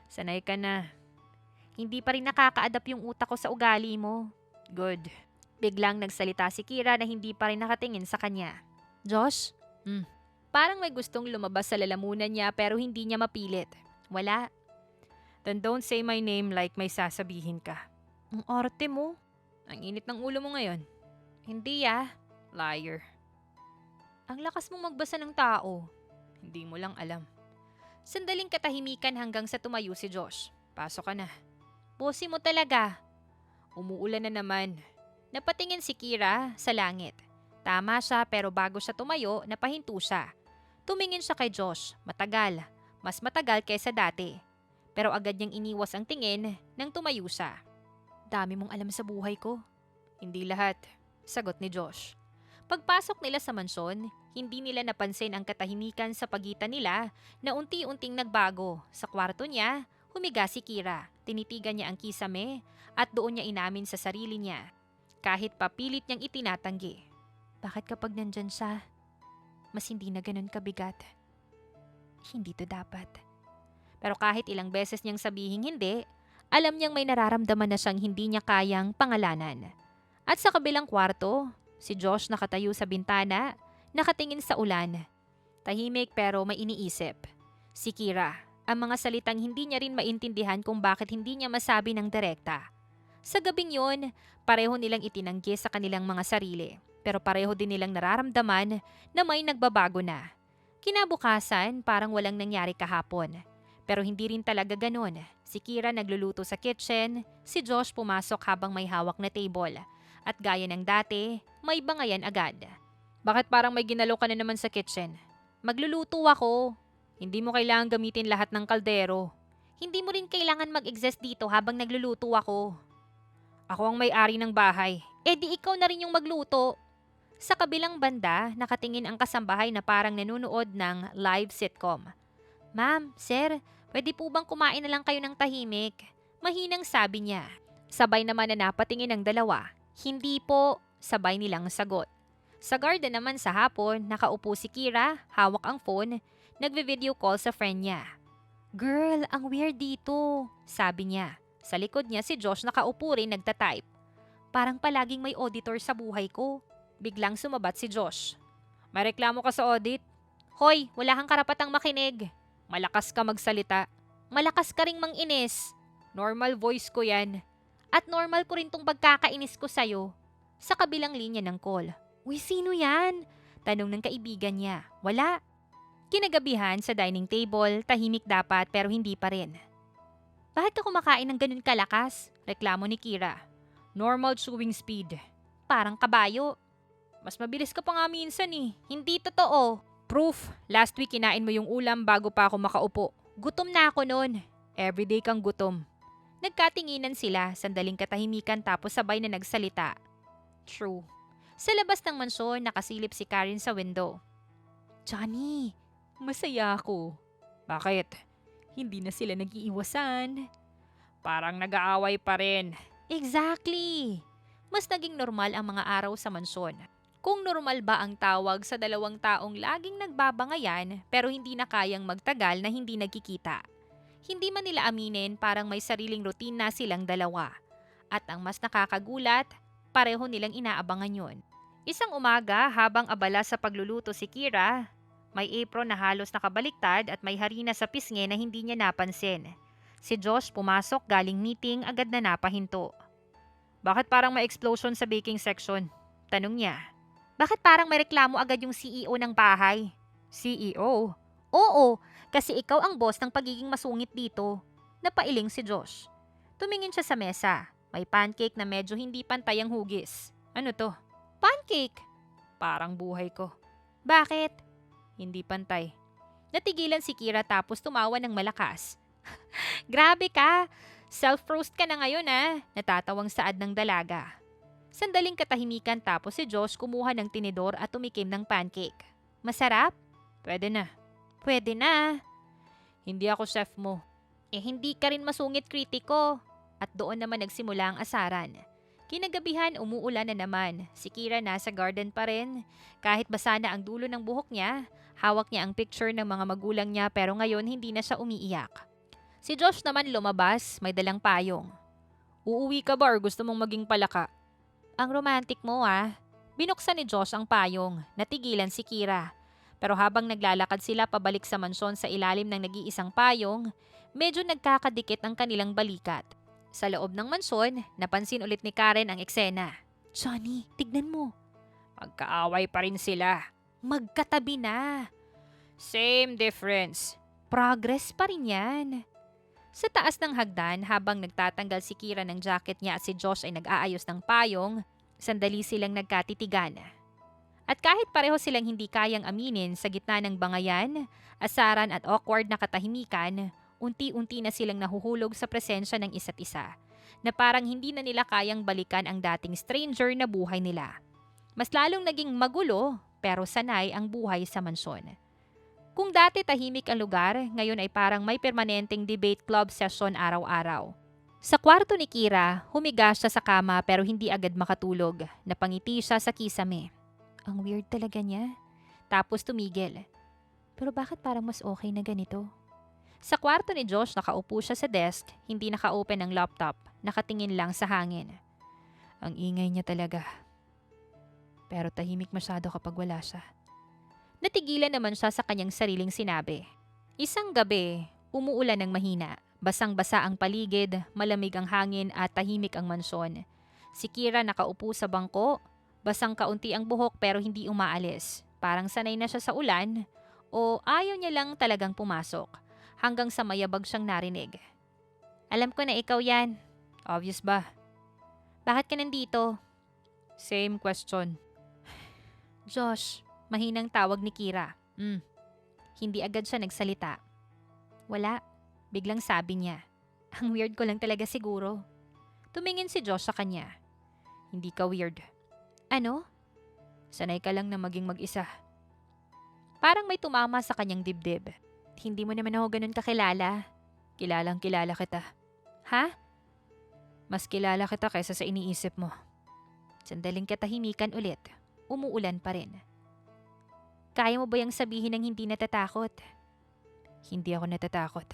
"Sanay ka na." "Hindi pa rin nakaka-adapt yung utak ko sa ugali mo." "Good." Biglang nagsalita si Kira na hindi pa rin nakatingin sa kanya. "Josh?" Parang may gustong lumabas sa lalamunan niya pero hindi niya mapilit. "Wala." "Then don't say my name like may sasabihin ka." "Ang arte mo." "Ang init ng ulo mo ngayon." "Hindi ah." "Liar." "Ang lakas mong magbasa ng tao." "Hindi mo lang alam." Sandaling katahimikan hanggang sa tumayo si Josh. "Pasok ka na." "Bossy mo talaga." "Umuulan na naman." Napatingin si Kira sa langit. Tama siya pero bago siya tumayo, napahinto siya. Tumingin siya kay Josh, matagal, mas matagal kaysa dati. Pero agad niyang iniwas ang tingin nang tumayo siya. "Dami mong alam sa buhay ko." "Hindi lahat," sagot ni Josh. Pagpasok nila sa mansyon, hindi nila napansin ang katahimikan sa pagitan nila na unti-unting nagbago. Sa kwarto niya, humiga si Kira. Tinitigan niya ang kisame at doon niya inamin sa sarili niya. Kahit papilit niyang itinatanggi. Bakit kapag nandyan siya, mas hindi na ganun kabigat? Hindi to dapat. Pero kahit ilang beses niyang sabihin hindi, alam niyang may nararamdaman na siyang hindi niya kayang pangalanan. At sa kabilang kwarto, si Josh nakatayo sa bintana, nakatingin sa ulan. Tahimik pero may iniisip. Si Kira, ang mga salitang hindi niya rin maintindihan kung bakit hindi niya masabi ng direkta. Sa gabing yon, pareho nilang itinanggi sa kanilang mga sarili. Pero pareho din nilang nararamdaman na may nagbabago na. Kinabukasan, parang walang nangyari kahapon. Pero hindi rin talaga ganun. Si Kira nagluluto sa kitchen, si Josh pumasok habang may hawak na table. At gaya ng dati, may bangayan agad. "Bakit parang may ginalo ka na naman sa kitchen?" "Magluluto ako." "Hindi mo kailangan gamitin lahat ng kaldero." "Hindi mo rin kailangan mag-exist dito habang nagluluto ako." "Ako ang may-ari ng bahay." "Eh di ikaw na rin yung magluto." Sa kabilang banda, nakatingin ang kasambahay na parang nanunood ng live sitcom. "Ma'am, sir, pwede po bang kumain na lang kayo ng tahimik?" Mahinang sabi niya. Sabay naman na napatingin ang dalawa. "Hindi po," sabay nilang sagot. Sa garden naman sa hapon, nakaupo si Kira, hawak ang phone, nagve-video call sa friend niya. Girl, ang weird dito, sabi niya. Sa likod niya si Josh nakaupo rin nagtatype. Parang palaging may auditor sa buhay ko. Biglang sumabat si Josh. May reklamo ka sa audit? Hoy, wala kang karapatang makinig. Malakas ka magsalita. Malakas ka ring manginis. Normal voice ko yan. At normal ko rin tong pagkakainis ko sa'yo. Sa kabilang linya ng call. Uy, sino yan? Tanong ng kaibigan niya. Wala. Kinagabihan sa dining table, tahimik dapat pero hindi pa rin. Bakit ka kumakain ng ganun kalakas? Reklamo ni Kira. Normal chewing speed. Parang kabayo. Mas mabilis ka pa nga minsan eh. Hindi totoo. Proof, last week kinain mo yung ulam bago pa ako makaupo. Gutom na ako noon. Everyday kang gutom. Nagkatinginan sila, sandaling katahimikan tapos sabay na nagsalita. True. Sa labas ng mansyon, nakasilip si Karen sa window. Johnny, masaya ako. Bakit? Hindi na sila nag-iiwasan. Parang nag-aaway pa rin. Exactly. Mas naging normal ang mga araw sa mansyon. Kung normal ba ang tawag sa dalawang taong laging nagbabangayan pero hindi na kayang magtagal na hindi nagkikita. Hindi man nila aminin parang may sariling routine na silang dalawa. At ang mas nakakagulat, pareho nilang inaabangan yon. Isang umaga habang abala sa pagluluto si Kira, may apron na halos nakabaliktad at may harina sa pisngi na hindi niya napansin. Si Josh pumasok galing meeting agad na napahinto. Bakit parang may explosion sa baking section? Tanong niya. Bakit parang may reklamo agad yung CEO ng bahay? CEO? Oo, kasi ikaw ang boss ng pagiging masungit dito. Napailing si Josh. Tumingin siya sa mesa. May pancake na medyo hindi pantay ang hugis. Ano to? Pancake! Parang buhay ko. Bakit? Hindi pantay. Natigilan si Kira tapos tumawa ng malakas. Grabe ka! Self-roast ka na ngayon natatawang saad ng dalaga. Sandaling katahimikan tapos si Josh kumuha ng tinidor at tumikim ng pancake. Masarap? Pwede na. Pwede na. Hindi ako chef mo. Hindi ka rin masungit kritiko. At doon naman nagsimula ang asaran. Kinagabihan umuulan na naman. Si Kira nasa garden pa rin. Kahit basa na ang dulo ng buhok niya, hawak niya ang picture ng mga magulang niya pero ngayon hindi na siya umiiyak. Si Josh naman lumabas, may dalang payong. Uuwi ka ba or gusto mong maging palaka? Ang romantic mo Binuksan ni Josh ang payong, natigilan si Kira. Pero habang naglalakad sila pabalik sa mansyon sa ilalim ng nag-iisang payong, medyo nagkakadikit ang kanilang balikat. Sa loob ng mansyon, napansin ulit ni Karen ang eksena. Johnny, tignan mo. Magkaaway pa rin sila. Magkatabi na. Same difference. Progress pa rin yan. Sa taas ng hagdan, habang nagtatanggal si Kira ng jacket niya at si Josh ay nag-aayos ng payong, sandali silang nagkatitigan. At kahit pareho silang hindi kayang aminin sa gitna ng bangayan, asaran at awkward na katahimikan, unti-unti na silang nahuhulog sa presensya ng isa't isa, na parang hindi na nila kayang balikan ang dating stranger na buhay nila. Mas lalong naging magulo pero sanay ang buhay sa mansyon. Kung dati tahimik ang lugar, ngayon ay parang may permanenteng debate club session araw-araw. Sa kwarto ni Kira, humiga siya sa kama pero hindi agad makatulog. Napangiti siya sa kisame. Ang weird talaga niya. Tapos tumigil. Pero bakit parang mas okay na ganito? Sa kwarto ni Josh, nakaupo siya sa desk, hindi naka-open ang laptop, nakatingin lang sa hangin. Ang ingay niya talaga. Pero tahimik masyado kapag wala siya. Natigilan naman siya sa kanyang sariling sinabi. Isang gabi, umuulan ng mahina. Basang-basa ang paligid, malamig ang hangin at tahimik ang mansyon. Si Kira nakaupo sa bangko, basang kaunti ang buhok pero hindi umaalis. Parang sanay na siya sa ulan o ayaw niya lang talagang pumasok. Hanggang sa mayabag siyang narinig. Alam ko na ikaw yan. Obvious ba? Bakit ka nandito? Same question. Josh, mahinang tawag ni Kira. Hindi agad siya nagsalita. Wala. Biglang sabi niya. Ang weird ko lang talaga siguro. Tumingin si Josh sa kanya. Hindi ka weird. Ano? Sanay ka lang na maging mag-isa. Parang may tumama sa kanyang dibdib. Hindi mo naman ako ganun kakilala. Kilalang kilala kita. Ha? Mas kilala kita kaysa sa iniisip mo. Sandaling katahimikan ulit. Umuulan pa rin. Kaya mo ba yung sabihin ng hindi natatakot? Hindi ako natatakot.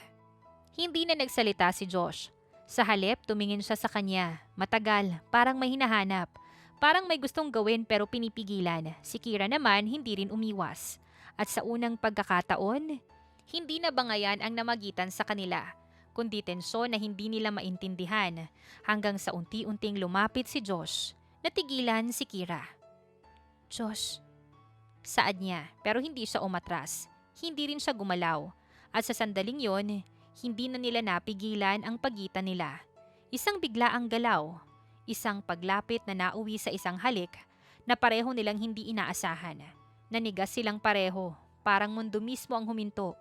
Hindi na nagsalita si Josh. Sa halip, tumingin siya sa kanya. Matagal, parang may hinahanap. Parang may gustong gawin pero pinipigilan. Si Kira naman hindi rin umiwas. At sa unang pagkakataon, hindi na bangayan ang namagitan sa kanila, kundi tensyon na hindi nila maintindihan hanggang sa unti-unting lumapit si Josh. Natigilan si Kira. Josh, saad niya pero hindi siya umatras. Hindi rin siya gumalaw. At sa sandaling yon, hindi na nila napigilan ang pagitan nila. Isang biglaang galaw, isang paglapit na nauwi sa isang halik na pareho nilang hindi inaasahan. Nanigas silang pareho, parang mundo mismo ang huminto.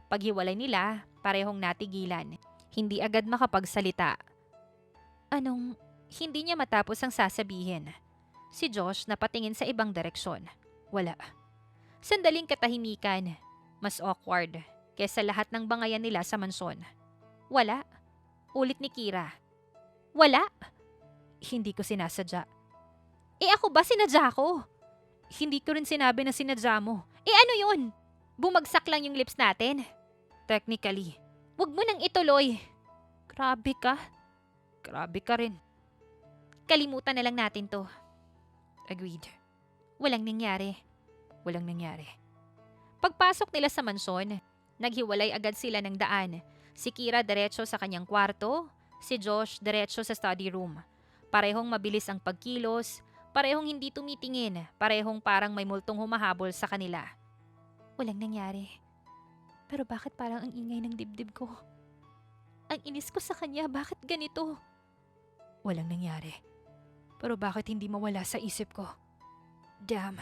Paghiwalay nila, parehong natigilan. Hindi agad makapagsalita. Anong hindi niya matapos ang sasabihin? Si Josh napatingin sa ibang direksyon. Wala. Sandaling katahimikan, mas awkward kesa lahat ng bangayan nila sa mansyon. Wala. Ulit ni Kira. Wala. Hindi ko sinasadya. Ako ba sinadya ko? Hindi ko rin sinabi na sinadya mo. Ano yun? Bumagsak lang yung lips natin. Technically. Wag mo nang ituloy. Grabe ka. Grabe ka rin. Kalimutan na lang natin to. Agreed. Walang nangyari. Walang nangyari. Pagpasok nila sa mansyon, naghiwalay agad sila ng daan. Si Kira diretso sa kanyang kwarto, si Josh diretso sa study room. Parehong mabilis ang pagkilos, parehong hindi tumitingin, parehong parang may multong humahabol sa kanila. Walang nangyari. Pero bakit parang ang ingay ng dibdib ko? Ang inis ko sa kanya, bakit ganito? Walang nangyari. Pero bakit hindi mawala sa isip ko? Damn.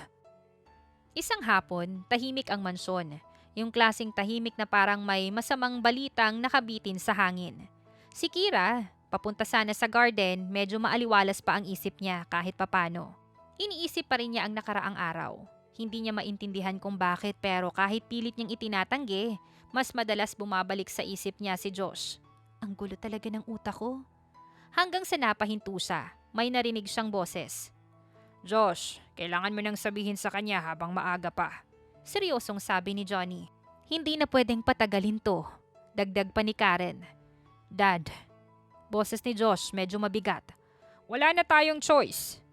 Isang hapon, tahimik ang mansyon. Yung klaseng tahimik na parang may masamang balitang nakabitin sa hangin. Si Kira, papunta sana sa garden, medyo maaliwalas pa ang isip niya kahit papano. Iniisip pa rin niya ang nakaraang araw. Hindi niya maintindihan kung bakit pero kahit pilit niyang itinatanggi, mas madalas bumabalik sa isip niya si Josh. Ang gulo talaga ng utak ko. Hanggang sa napahinto siya, may narinig siyang boses. Josh, kailangan mo nang sabihin sa kanya habang maaga pa. Seryosong sabi ni Johnny. Hindi na pwedeng patagalin to. Dagdag pa ni Karen. Dad. Boses ni Josh medyo mabigat. Wala na tayong choice.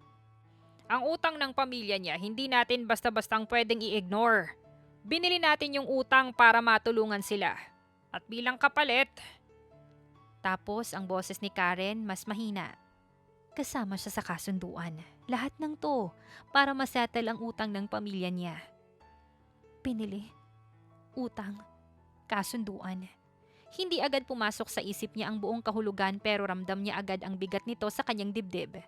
Ang utang ng pamilya niya hindi natin basta-bastang pwedeng i-ignore. Binili natin yung utang para matulungan sila. At bilang kapalit. Tapos ang boses ni Karen mas mahina. Kasama siya sa kasunduan. Lahat ng to para masettle ang utang ng pamilya niya. Pinili. Utang. Kasunduan. Hindi agad pumasok sa isip niya ang buong kahulugan pero ramdam niya agad ang bigat nito sa kanyang dibdib.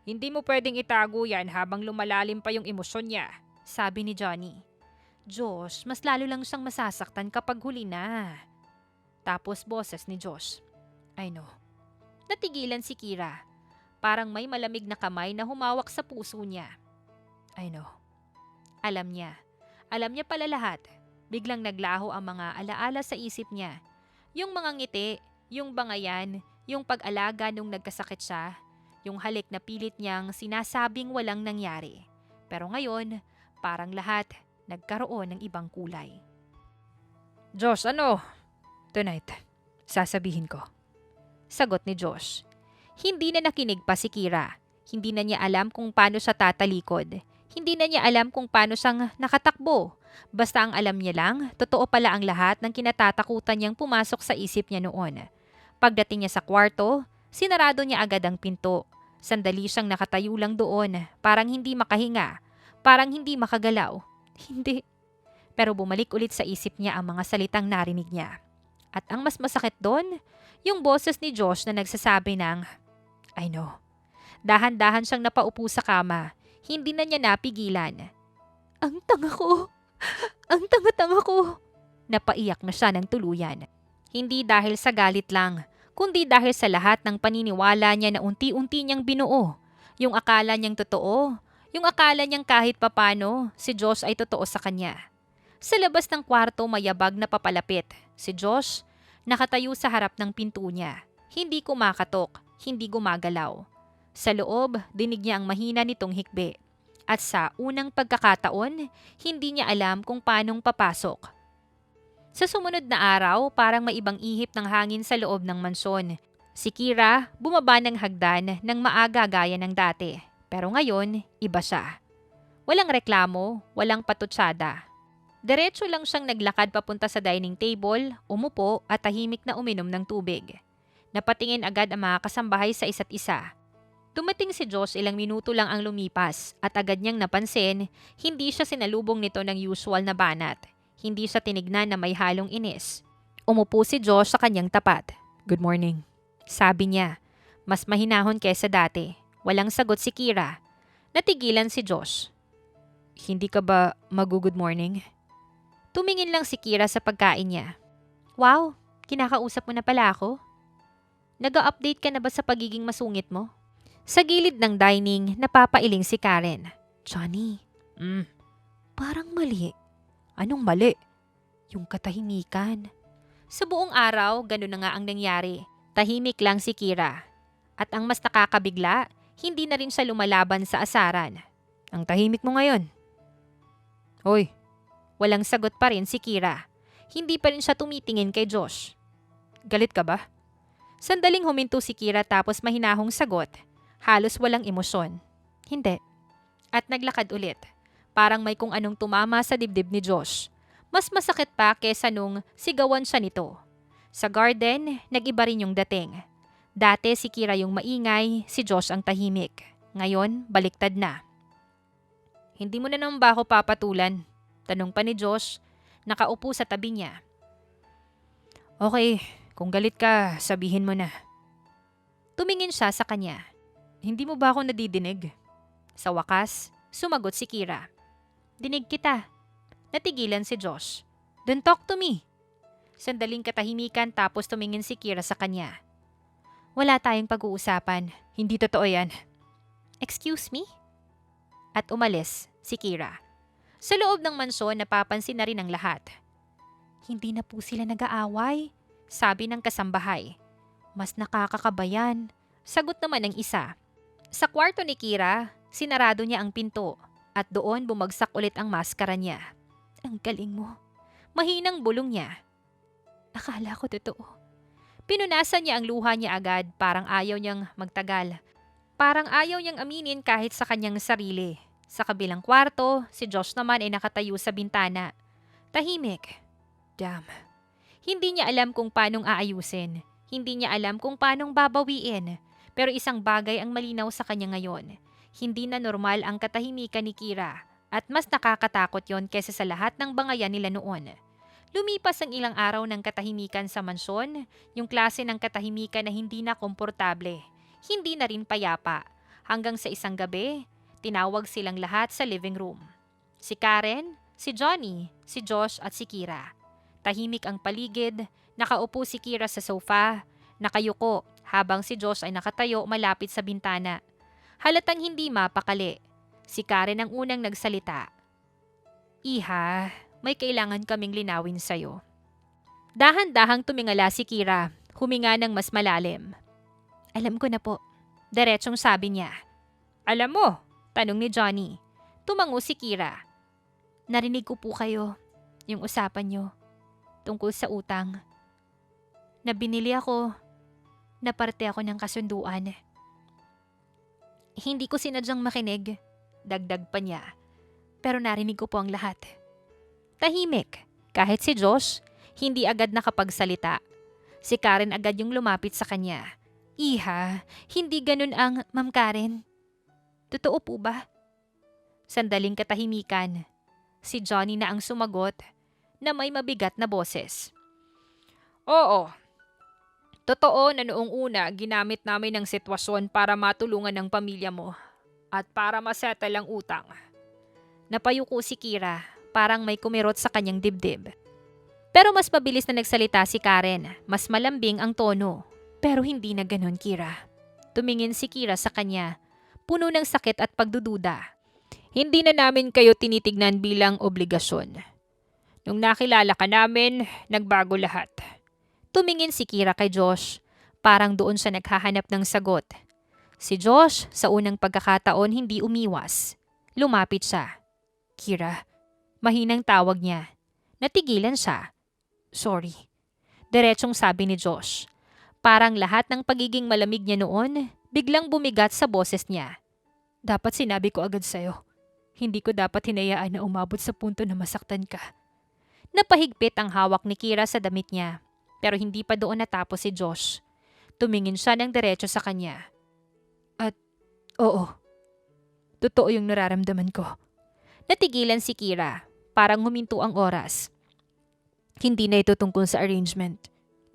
Hindi mo pwedeng itago yan habang lumalalim pa yung emosyon niya, sabi ni Johnny. Josh, mas lalo lang siyang masasaktan kapag huli na. Tapos boses ni Josh. I know. Natigilan si Kira. Parang may malamig na kamay na humawak sa puso niya. I know. Alam niya. Alam niya pala lahat. Biglang naglaho ang mga alaala sa isip niya. Yung mga ngiti, yung bangayan, yung pag-alaga nung nagkasakit siya, yung halik na pilit niyang sinasabing walang nangyari. Pero ngayon, parang lahat nagkaroon ng ibang kulay. Josh, ano? Tonight, sasabihin ko. Sagot ni Josh. Hindi na nakinig pa si Kira. Hindi na niya alam kung paano siya tatalikod. Hindi na niya alam kung paano siyang nakatakbo. Basta ang alam niya lang, totoo pala ang lahat ng kinatatakutan niyang pumasok sa isip niya noon. Pagdating niya sa kwarto, sinarado niya agad ang pinto. Sandali siyang nakatayo lang doon, parang hindi makahinga, parang hindi makagalaw. Hindi. Pero bumalik ulit sa isip niya ang mga salitang narinig niya. At ang mas masakit doon, yung boses ni Josh na nagsasabi ng, I know. Dahan-dahan siyang napaupo sa kama. Hindi na niya napigilan. Ang tanga ko. Ang tanga-tanga ko. Napaiyak na siya ng tuluyan. Hindi dahil sa galit lang, kundi dahil sa lahat ng paniniwala niya na unti-unti niyang binuo. Yung akala niyang totoo, yung akala niyang kahit papano, si Josh ay totoo sa kanya. Sa labas ng kwarto mayabag na papalapit. Si Josh, nakatayo sa harap ng pinto niya. Hindi kumakatok, hindi gumagalaw. Sa loob, dinig niya ang mahina nitong hikbi. At sa unang pagkakataon, hindi niya alam kung paanong papasok. Sa sumunod na araw, parang may ibang ihip ng hangin sa loob ng mansyon. Si Kira bumaba ng hagdan ng maaga gaya ng dati. Pero ngayon, iba siya. Walang reklamo, walang patutsada. Diretso lang siyang naglakad papunta sa dining table, umupo at tahimik na uminom ng tubig. Napatingin agad ang mga kasambahay sa isa't isa. Dumating si Josh ilang minuto lang ang lumipas at agad niyang napansin, hindi siya sinalubong nito ng usual na banat. Hindi siya tinignan na may halong inis. Umupo si Josh sa kanyang tapat. "Good morning," sabi niya. Mas mahinahon kaysa dati. Walang sagot si Kira. Natigilan si Josh. "Hindi ka ba mag-good morning?" Tumingin lang si Kira sa pagkain niya. "Wow, kinakausap mo na pala ako? Nag-a-update ka na ba sa pagiging masungit mo?" Sa gilid ng dining, napapailing si Karen. "Johnny, parang mali." "Anong mali?" "Yung katahimikan." Sa buong araw, ganun na nga ang nangyari. Tahimik lang si Kira. At ang mas nakakabigla, hindi na rin siya lumalaban sa asaran. "Ang tahimik mo ngayon." "Hoy." Walang sagot pa rin si Kira. Hindi pa rin siya tumitingin kay Josh. "Galit ka ba?" Sandaling huminto si Kira tapos mahinahong sagot. Halos walang emosyon. "Hindi." At naglakad ulit. Parang may kung anong tumama sa dibdib ni Josh. Mas masakit pa kesa nung sigawan siya nito. Sa garden, nag-iba rin yung dating. Dati si Kira yung maingay, si Josh ang tahimik. Ngayon, baliktad na. "Hindi mo na naman ba ako papatulan?" Tanong pa ni Josh, nakaupo sa tabi niya. "Okay, kung galit ka, sabihin mo na." Tumingin siya sa kanya. "Hindi mo ba ako nadidinig?" Sa wakas, sumagot si Kira. "Dinig kita." Natigilan si Josh. "Then talk to me." Sandaling katahimikan tapos tumingin si Kira sa kanya. "Wala tayong pag-uusapan. Hindi totoo yan." "Excuse me?" At umalis si Kira. Sa loob ng mansyon, napapansin na rin ang lahat. "Hindi na po sila nag-aaway," sabi ng kasambahay. "Mas nakakakabayan," sagot naman ng isa. Sa kwarto ni Kira, sinarado niya ang pinto at doon bumagsak ulit ang maskara niya. "Ang galing mo." Mahinang bulong niya. "Akala ko totoo." Pinunasan niya ang luha niya agad, parang ayaw niyang magtagal. Parang ayaw niyang aminin kahit sa kanyang sarili. Sa kabilang kwarto, si Josh naman ay nakatayo sa bintana. Tahimik. Damn. Hindi niya alam kung paanong aayusin. Hindi niya alam kung paanong babawiin. Pero isang bagay ang malinaw sa kanya ngayon. Hindi na normal ang katahimikan ni Kira. At mas nakakatakot yon kaysa sa lahat ng bangayan nila noon. Lumipas ang ilang araw ng katahimikan sa mansyon, yung klase ng katahimikan na hindi na komportable. Hindi na rin payapa. Hanggang sa isang gabi, tinawag silang lahat sa living room. Si Karen, si Johnny, si Josh at si Kira. Tahimik ang paligid, nakaupo si Kira sa sofa, nakayuko habang si Josh ay nakatayo malapit sa bintana. Halatang hindi mapakali. Si Karen ang unang nagsalita. "Iha, may kailangan kaming linawin sa'yo." Dahan-dahang tumingala si Kira, huminga ng mas malalim. "Alam ko na po." Diretsong sabi niya. "Alam mo?" Tanong ni Johnny. Tumango si Kira. "Narinig ko po kayo, yung usapan niyo, tungkol sa utang. Nabinili ako, naparte ako ng kasunduan." "Hindi ko sinadyang makinig," dagdag pa niya. "Pero narinig ko po ang lahat." Tahimik. Kahit si Josh, hindi agad nakapagsalita. Si Karen agad yung lumapit sa kanya. "Iha, hindi ganun ang Ma'am Karen. Totoo po ba?" Sandaling katahimikan. Si Johnny na ang sumagot na may mabigat na boses. "Oo. Totoo na noong una ginamit namin ang sitwasyon para matulungan ang pamilya mo at para masettle ang utang." Napayuko si Kira, parang may kumirot sa kanyang dibdib. Pero mas mabilis na nagsalita si Karen, mas malambing ang tono. "Pero hindi na ganun, Kira." Tumingin si Kira sa kanya, puno ng sakit at pagdududa. "Hindi na namin kayo tinitignan bilang obligasyon. Nung nakilala ka namin, nagbago lahat." Tumingin si Kira kay Josh, parang doon siya naghahanap ng sagot. Si Josh, sa unang pagkakataon hindi umiwas. Lumapit siya. "Kira." Mahinang tawag niya. Natigilan siya. Sorry. Diretsong sabi ni Josh. Parang lahat ng pagiging malamig niya noon, biglang bumigat sa boses niya. Dapat sinabi ko agad sa'yo. Hindi ko dapat hinayaan na umabot sa punto na masaktan ka. Napahigpit ang hawak ni Kira sa damit niya. Pero hindi pa doon natapos si Josh. Tumingin siya ng diretso sa kanya. At, oo. Totoo yung nararamdaman ko. Natigilan si Kira. Parang huminto ang oras. Hindi na ito tungkol sa arrangement.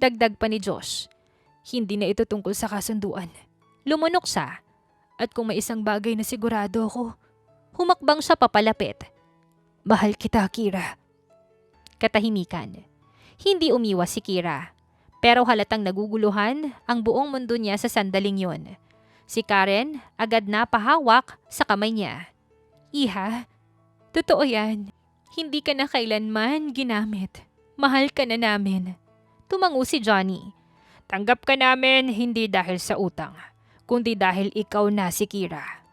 Dagdag pa ni Josh. Hindi na ito tungkol sa kasunduan. Lumunok siya. At kung may isang bagay na sigurado ako, humakbang siya papalapit. Mahal kita, Kira. Katahimikan. Hindi umiwas si Kira. Pero halatang naguguluhan ang buong mundo niya sa sandaling yon. Si Karen agad na pahawak sa kamay niya. Iha, totoo yan. Hindi ka na kailanman ginamit. Mahal ka na namin. Tumango si Johnny. Tanggap ka namin hindi dahil sa utang, kundi dahil ikaw na si Kira.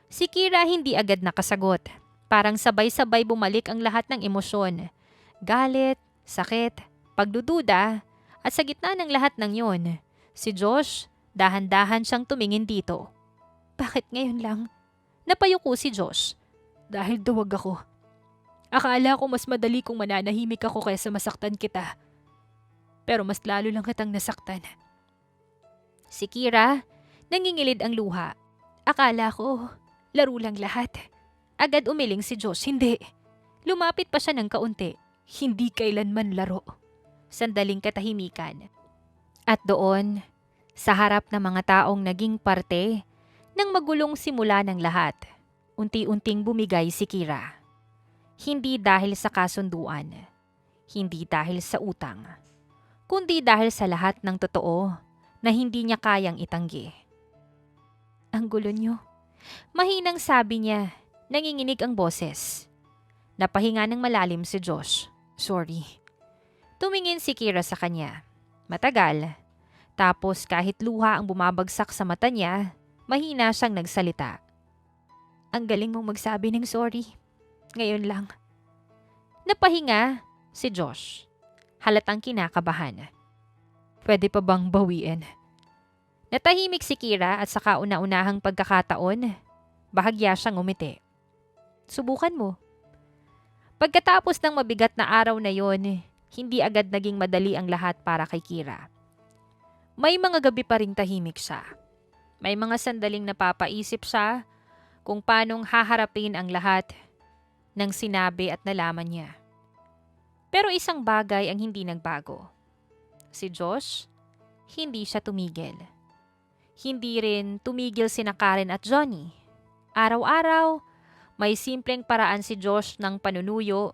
Si Kira hindi agad nakasagot. Parang sabay-sabay bumalik ang lahat ng emosyon. Galit, sakit, pagdududa, at sa gitna ng lahat ng yon, si Josh, dahan-dahan siyang tumingin dito. Bakit ngayon lang? Napayuko si Josh. Dahil duwag ako. Akala ko mas madali kung mananahimik ako kaysa masaktan kita. Pero mas lalo lang kitang nasaktan. Si Kira, nangingilid ang luha. Akala ko, laro lang lahat. Agad umiling si Josh, hindi. Lumapit pa siya ng kaunti. Hindi kailanman laro. Sandaling katahimikan. At doon, sa harap ng mga taong naging parte ng magulong simula ng lahat, unti-unting bumigay si Kira. Hindi dahil sa kasunduan, hindi dahil sa utang, kundi dahil sa lahat ng totoo na hindi niya kayang itanggi. Ang gulo niyo. Mahinang sabi niya, nanginginig ang boses. Napahinga ng malalim si Josh. Sorry. Tumingin si Kira sa kanya. Matagal. Tapos kahit luha ang bumabagsak sa mata niya, mahina siyang nagsalita. Ang galing mong magsabi ng sorry. Ngayon lang. Napahinga si Josh. Halatang kinakabahan. Pwede pa bang bawiin? Natahimik si Kira at sa kauna-unahang pagkakataon, bahagya siyang umiti. Subukan mo. Pagkatapos ng mabigat na araw na yon, hindi agad naging madali ang lahat para kay Kira. May mga gabi pa ring tahimik siya. May mga sandaling napapaisip siya kung paanong haharapin ang lahat ng sinabi at nalaman niya. Pero isang bagay ang hindi nagbago. Si Josh, hindi siya tumigil. Hindi rin tumigil sina Karen at Johnny. Araw-araw, may simpleng paraan si Josh ng panunuyo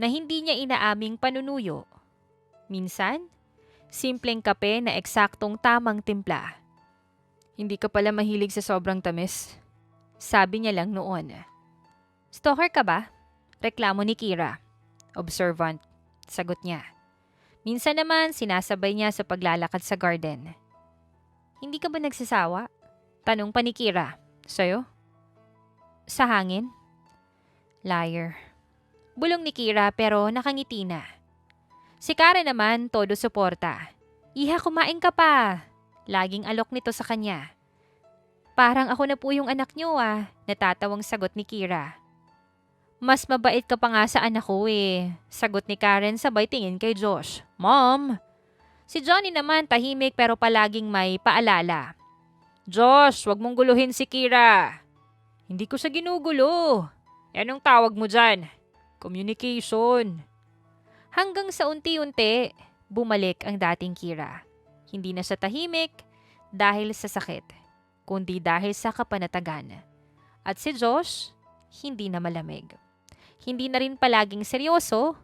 na hindi niya inaaming panunuyo. Minsan, simpleng kape na eksaktong tamang timpla. Hindi ka pala mahilig sa sobrang tamis. Sabi niya lang noon. Stalker ka ba? Reklamo ni Kira. Observant. Sagot niya. Minsan naman sinasabay niya sa paglalakad sa garden. Hindi ka ba nagsasawa? Tanong pa ni Kira. Sa'yo? Sa hangin? Liar. Bulong ni Kira pero nakangiti na. Si Karen naman todo suporta. Iha, kumain ka pa. Laging alok nito sa kanya. Parang ako na po yung anak niyo natatawang sagot ni Kira. Mas mabait ka pa nga sa anak ko sagot ni Karen sabay tingin kay Josh. Mom! Si Johnny naman tahimik pero palaging may paalala. Josh, wag mong guluhin si Kira. Hindi ko siya ginugulo. Anong tawag mo dyan? Communication. Hanggang sa unti-unti, bumalik ang dating Kira. Hindi na siya tahimik dahil sa sakit, kundi dahil sa kapanatagan. At si Josh, hindi na malamig. Hindi na rin palaging seryoso,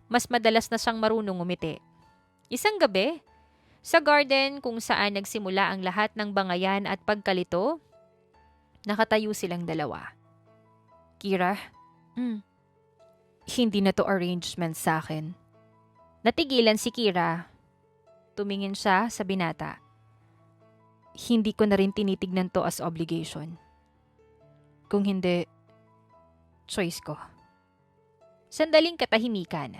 mas madalas na siyang marunong umiti. Isang gabi, sa garden kung saan nagsimula ang lahat ng bangayan at pagkalito, nakatayo silang dalawa. Kira, hindi na to arrangement sa akin. Natigilan si Kira. Tumingin siya sa binata. Hindi ko na rin tinitignan to as obligation. Kung hindi, choice ko. Sandaling katahimikan.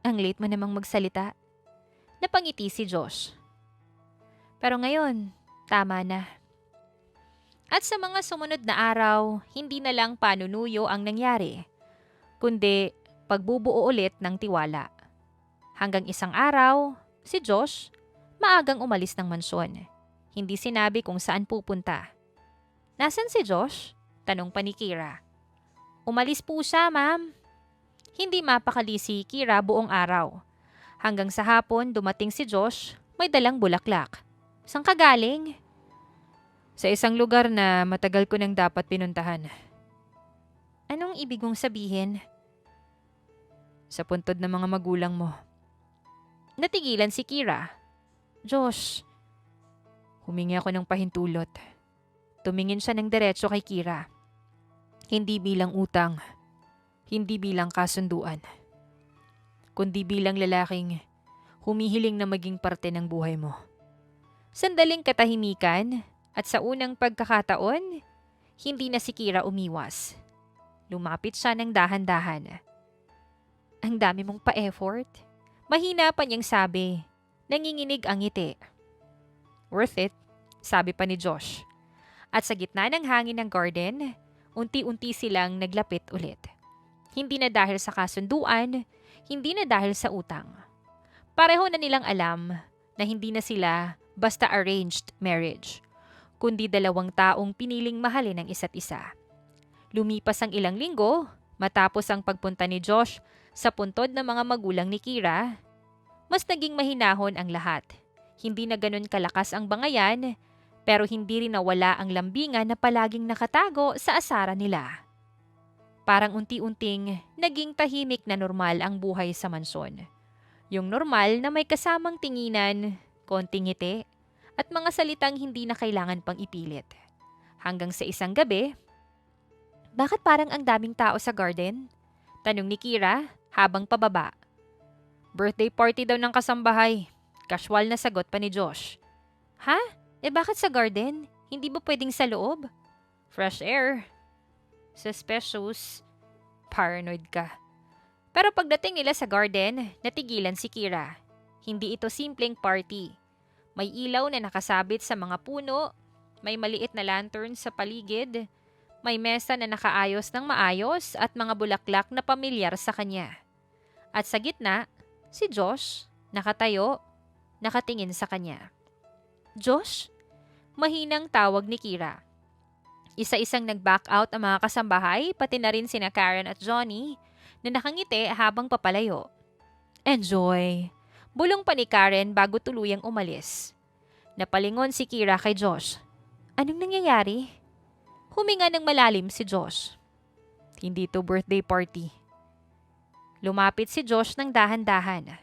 Ang late mo namang magsalita. Napangiti si Josh. Pero ngayon, tama na. At sa mga sumunod na araw, hindi na lang panunuyo ang nangyari, kundi pagbubuo ulit ng tiwala. Hanggang isang araw, si Josh maagang umalis ng mansyon. Hindi sinabi kung saan pupunta. Nasaan si Josh? Tanong pa ni Kira. Umalis po siya, ma'am. Hindi mapakali si Kira buong araw. Hanggang sa hapon dumating si Josh, may dalang bulaklak. Saan ka galing? Sa isang lugar na matagal ko nang dapat pinuntahan. Anong ibig mong sabihin? Sa puntod ng mga magulang mo. Natigilan si Kira. Josh, humingi ako ng pahintulot. Tumingin siya ng diretso kay Kira. Hindi bilang utang, hindi bilang kasunduan, kundi bilang lalaking humihiling na maging parte ng buhay mo. Sandaling katahimikan at sa unang pagkakataon, hindi na si Kira umiwas. Lumapit siya ng dahan-dahan. Ang dami mong pa-effort. Mahina pa niyang sabi. Nanginginig ang ngiti. Worth it, sabi pa ni Josh. At sa gitna ng hangin ng garden, unti-unti silang naglapit ulit. Hindi na dahil sa kasunduan, hindi na dahil sa utang. Pareho na nilang alam na hindi na sila basta arranged marriage, kundi dalawang taong piniling mahalin ang isa't isa. Lumipas ang ilang linggo, matapos ang pagpunta ni Josh sa puntod ng mga magulang ni Kira, mas naging mahinahon ang lahat. Hindi na ganun kalakas ang bangayan, pero hindi rin nawala ang lambingan na palaging nakatago sa asara nila. Parang unti-unting naging tahimik na normal ang buhay sa mansyon. Yung normal na may kasamang tinginan, konting ngiti, at mga salitang hindi na kailangan pang ipilit. Hanggang sa isang gabi, bakit parang ang daming tao sa garden? Tanong ni Kira habang pababa. Birthday party daw ng kasambahay. Casual na sagot pa ni Josh. Ha? Bakit sa garden? Hindi ba pwedeng sa loob? Fresh air. Suspicious. Paranoid ka. Pero pagdating nila sa garden, natigilan si Kira. Hindi ito simpleng party. May ilaw na nakasabit sa mga puno, may maliit na lantern sa paligid, may mesa na nakaayos ng maayos at mga bulaklak na pamilyar sa kanya. At sa gitna, si Josh, nakatayo, nakatingin sa kanya. Josh? Mahinang tawag ni Kira. Isa-isang nag-back out ang mga kasambahay, pati na rin sina Karen at Johnny, na nakangiti habang papalayo. Enjoy! Bulong pa ni Karen bago tuluyang umalis. Napalingon si Kira kay Josh. Anong nangyayari? Huminga ng malalim si Josh. Hindi to birthday party. Lumapit si Josh ng dahan-dahan.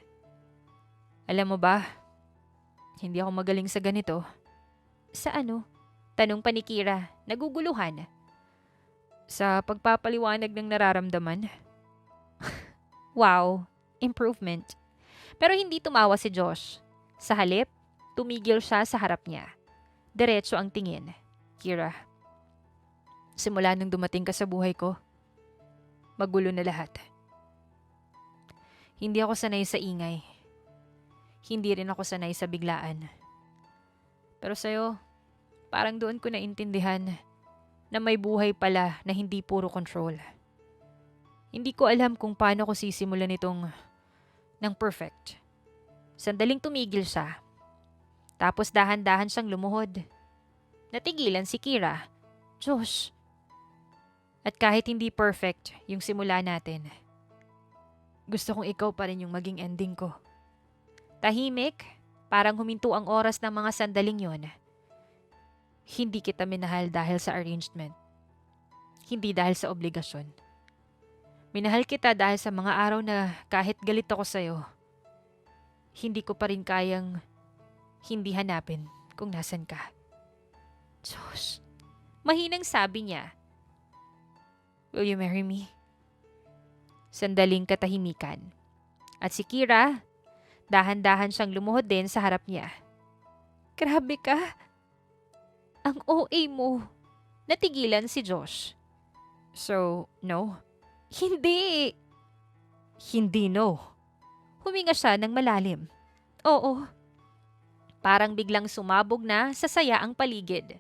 Alam mo ba, hindi ako magaling sa ganito. Sa ano? Tanong pa ni Kira, naguguluhan. Sa pagpapaliwanag ng nararamdaman. Wow, improvement. Pero hindi tumawa si Josh. Sa halip, tumigil siya sa harap niya. Diretso ang tingin. Kira, simula nung dumating ka sa buhay ko, magulo na lahat. Hindi ako sanay sa ingay. Hindi rin ako sanay sa biglaan. Pero sa'yo, parang doon ko naintindihan na may buhay pala na hindi puro control. Hindi ko alam kung paano ko sisimulan itong ng perfect. Sandaling tumigil siya. Tapos dahan-dahan siyang lumuhod. Natigilan si Kira. Josh. At kahit hindi perfect yung simula natin, gusto kong ikaw pa rin yung maging ending ko. Tahimik, parang huminto ang oras ng mga sandaling yon. Hindi kita minahal dahil sa arrangement. Hindi dahil sa obligasyon. Minahal kita dahil sa mga araw na kahit galit ako sa'yo, hindi ko pa rin kayang hindi hanapin kung nasan ka. Diyos, mahinang sabi niya. Will you marry me? Sandaling katahimikan. At si Kira, dahan-dahan siyang lumuhod din sa harap niya. Grabe ka. Ang OA mo. Natigilan si Josh. So, no? Hindi. Hindi no. Huminga siya ng malalim. Oo. Parang biglang sumabog na sa saya ang paligid.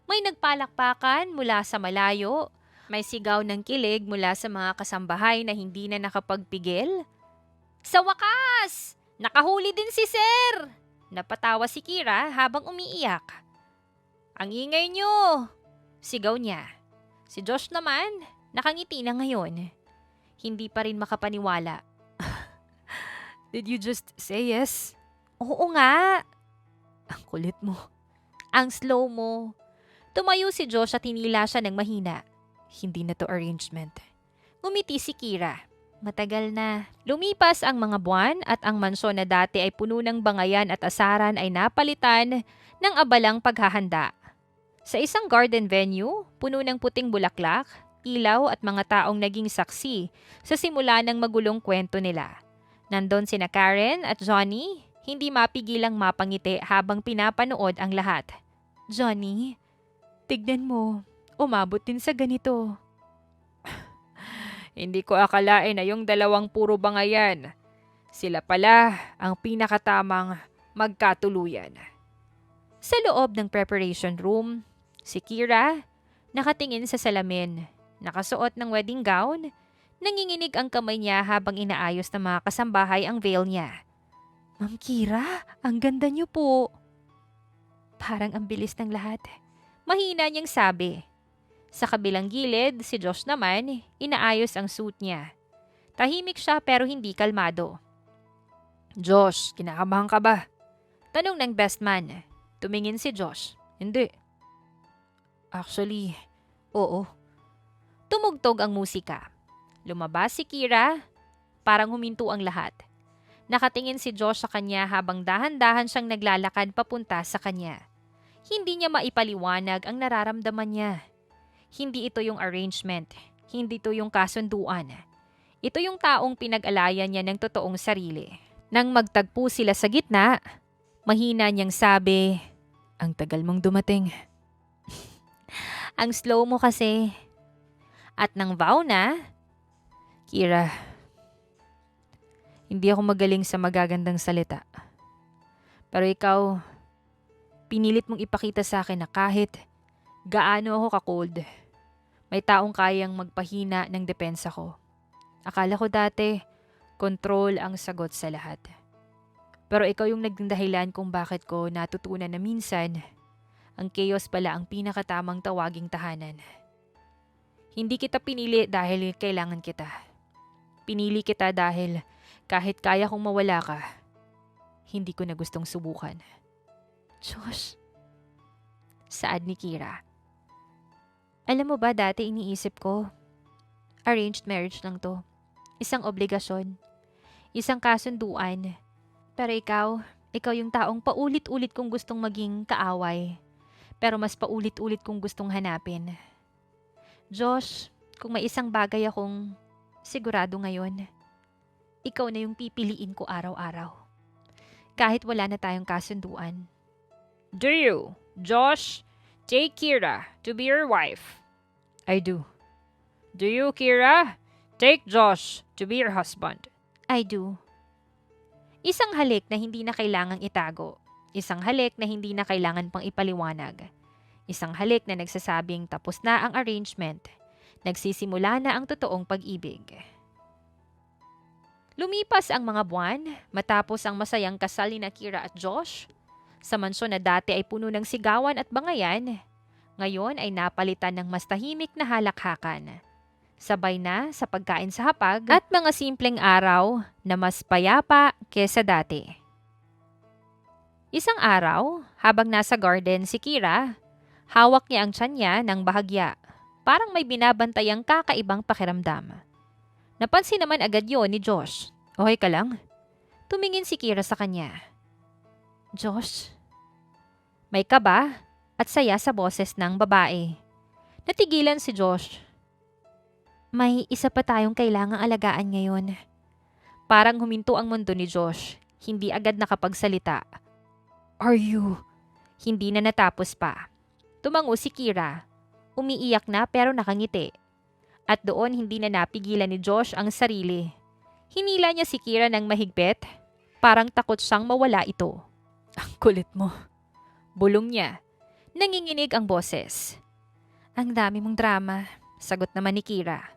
May nagpalakpakan mula sa malayo. May sigaw ng kilig mula sa mga kasambahay na hindi na nakapagpigil. Sa wakas! Nakahuli din si Sir! Napatawa si Kira habang umiiyak. Ang ingay niyo! Sigaw niya. Si Josh naman, nakangiti na ngayon. Hindi pa rin makapaniwala. Did you just say yes? Oo nga. Ang kulit mo. Ang slow mo. Tumayo si Josh at hinila siya ng mahina. Hindi na to arrangement. Ngumiti si Kira. Matagal na. Lumipas ang mga buwan at ang mansyon na dati ay puno ng bangayan at asaran ay napalitan ng abalang paghahanda. Sa isang garden venue, puno ng puting bulaklak, ilaw at mga taong naging saksi sa simula ng magulong kwento nila. Nandun sina Karen at Johnny, hindi mapigilang mapangiti habang pinapanood ang lahat. Johnny, tignan mo, umabot din sa ganito. Hindi ko akalain na yung dalawang puro bangayan. Sila pala ang pinakatamang magkatuluyan. Sa loob ng preparation room, si Kira nakatingin sa salamin, nakasuot ng wedding gown, nanginginig ang kamay niya habang inaayos ng mga kasambahay ang veil niya. Ma'am Kira, ang ganda niyo po. Parang ang bilis ng lahat. Mahina niyang sabi. Sa kabilang gilid, si Josh naman, inaayos ang suit niya. Tahimik siya pero hindi kalmado. Josh, kinakabahan ka ba? Tanong ng best man. Tumingin si Josh. Hindi. Actually, oo. Tumugtog ang musika. Lumabas si Kira, parang huminto ang lahat. Nakatingin si Josh sa kanya habang dahan-dahan siyang naglalakad papunta sa kanya. Hindi niya maipaliwanag ang nararamdaman niya. Hindi ito yung arrangement. Hindi ito yung kasunduan. Ito yung taong pinag-alayan niya ng totoong sarili. Nang magtagpo sila sa gitna, mahina niyang sabi, ang tagal mong dumating. Ang slow mo kasi. At nang vow na, Kira, hindi ako magaling sa magagandang salita. Pero ikaw, pinilit mong ipakita sa akin na kahit gaano ako ka-cold, may taong kayang magpahina ng depensa ko. Akala ko dati, control ang sagot sa lahat. Pero ikaw yung naging dahilan kung bakit ko natutunan na minsan, ang chaos pala ang pinakatamang tawaging tahanan. Hindi kita pinili dahil kailangan kita. Pinili kita dahil kahit kaya kong mawala ka, hindi ko na gustong subukan. Josh, saad ni Kira. Alam mo ba dati iniisip ko, arranged marriage lang to. Isang obligasyon. Isang kasunduan. Pero ikaw yung taong paulit-ulit kong gustong maging kaaway. Pero mas paulit-ulit kong gustong hanapin. Josh, kung may isang bagay akong sigurado ngayon, ikaw na yung pipiliin ko araw-araw. Kahit wala na tayong kasunduan. Do you, Josh, take Kira to be your wife? I do. Do you, Kira, take Josh to be your husband? I do. Isang halik na hindi na kailangang itago. Isang halik na hindi na kailangan pang ipaliwanag. Isang halik na nagsasabing tapos na ang arrangement. Nagsisimula na ang totoong pag-ibig. Lumipas ang mga buwan matapos ang masayang kasal ni Kira at Josh. Sa mansyon na dati ay puno ng sigawan at bangayan, ngayon ay napalitan ng mas tahimik na halakhakan. Sabay na sa pagkain sa hapag at mga simpleng araw na mas payapa kesa dati. Isang araw, habang nasa garden si Kira, hawak niya ang tiyan niya ng bahagya. Parang may binabantayang kakaibang pakiramdam. Napansin naman agad yon ni Josh. Okay ka lang? Tumingin si Kira sa kanya. Josh? May kaba at saya sa boses ng babae. Natigilan si Josh. May isa pa tayong kailangang alagaan ngayon. Parang huminto ang mundo ni Josh. Hindi agad nakapagsalita. Are you? Hindi na natapos pa. Tumango si Kira. Umiiyak na pero nakangiti. At doon hindi na napigilan ni Josh ang sarili. Hinila niya si Kira ng mahigpit. Parang takot siyang mawala ito. Ang kulit mo. Bulong niya. Nanginginig ang boses. Ang dami mong drama, sagot naman ni Kira.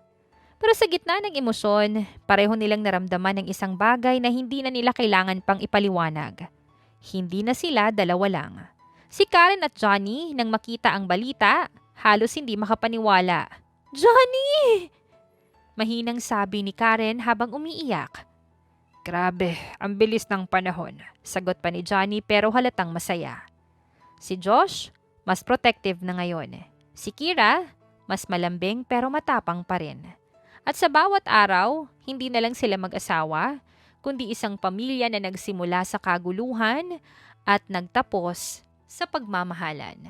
Pero sa gitna ng emosyon, pareho nilang naramdaman ng isang bagay na hindi na nila kailangan pang ipaliwanag. Hindi na sila dalawa lang. Si Karen at Johnny, nang makita ang balita, halos hindi makapaniwala. Johnny! Mahinang sabi ni Karen habang umiiyak. Grabe, ang bilis ng panahon, sagot pa ni Johnny pero halatang masaya. Si Josh, mas protective na ngayon. Si Kira, mas malambing pero matapang pa rin. At sa bawat araw, hindi na lang sila mag-asawa, kundi isang pamilya na nagsimula sa kaguluhan at nagtapos sa pagmamahalan.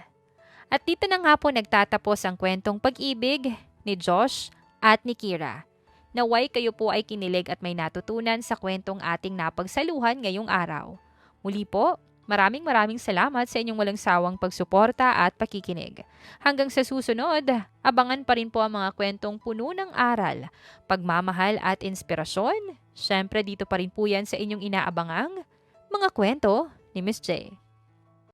At dito na nga po nagtatapos ang kwentong pag-ibig ni Josh at ni Kira. Naway kayo po ay kinilig at may natutunan sa kwentong ating napagsaluhan ngayong araw. Muli po, maraming salamat sa inyong walang sawang pagsuporta at pakikinig. Hanggang sa susunod, abangan pa rin po ang mga kwentong puno ng aral, pagmamahal at inspirasyon. Syempre dito pa rin po yan sa inyong inaabangang mga kwento ni Miss J.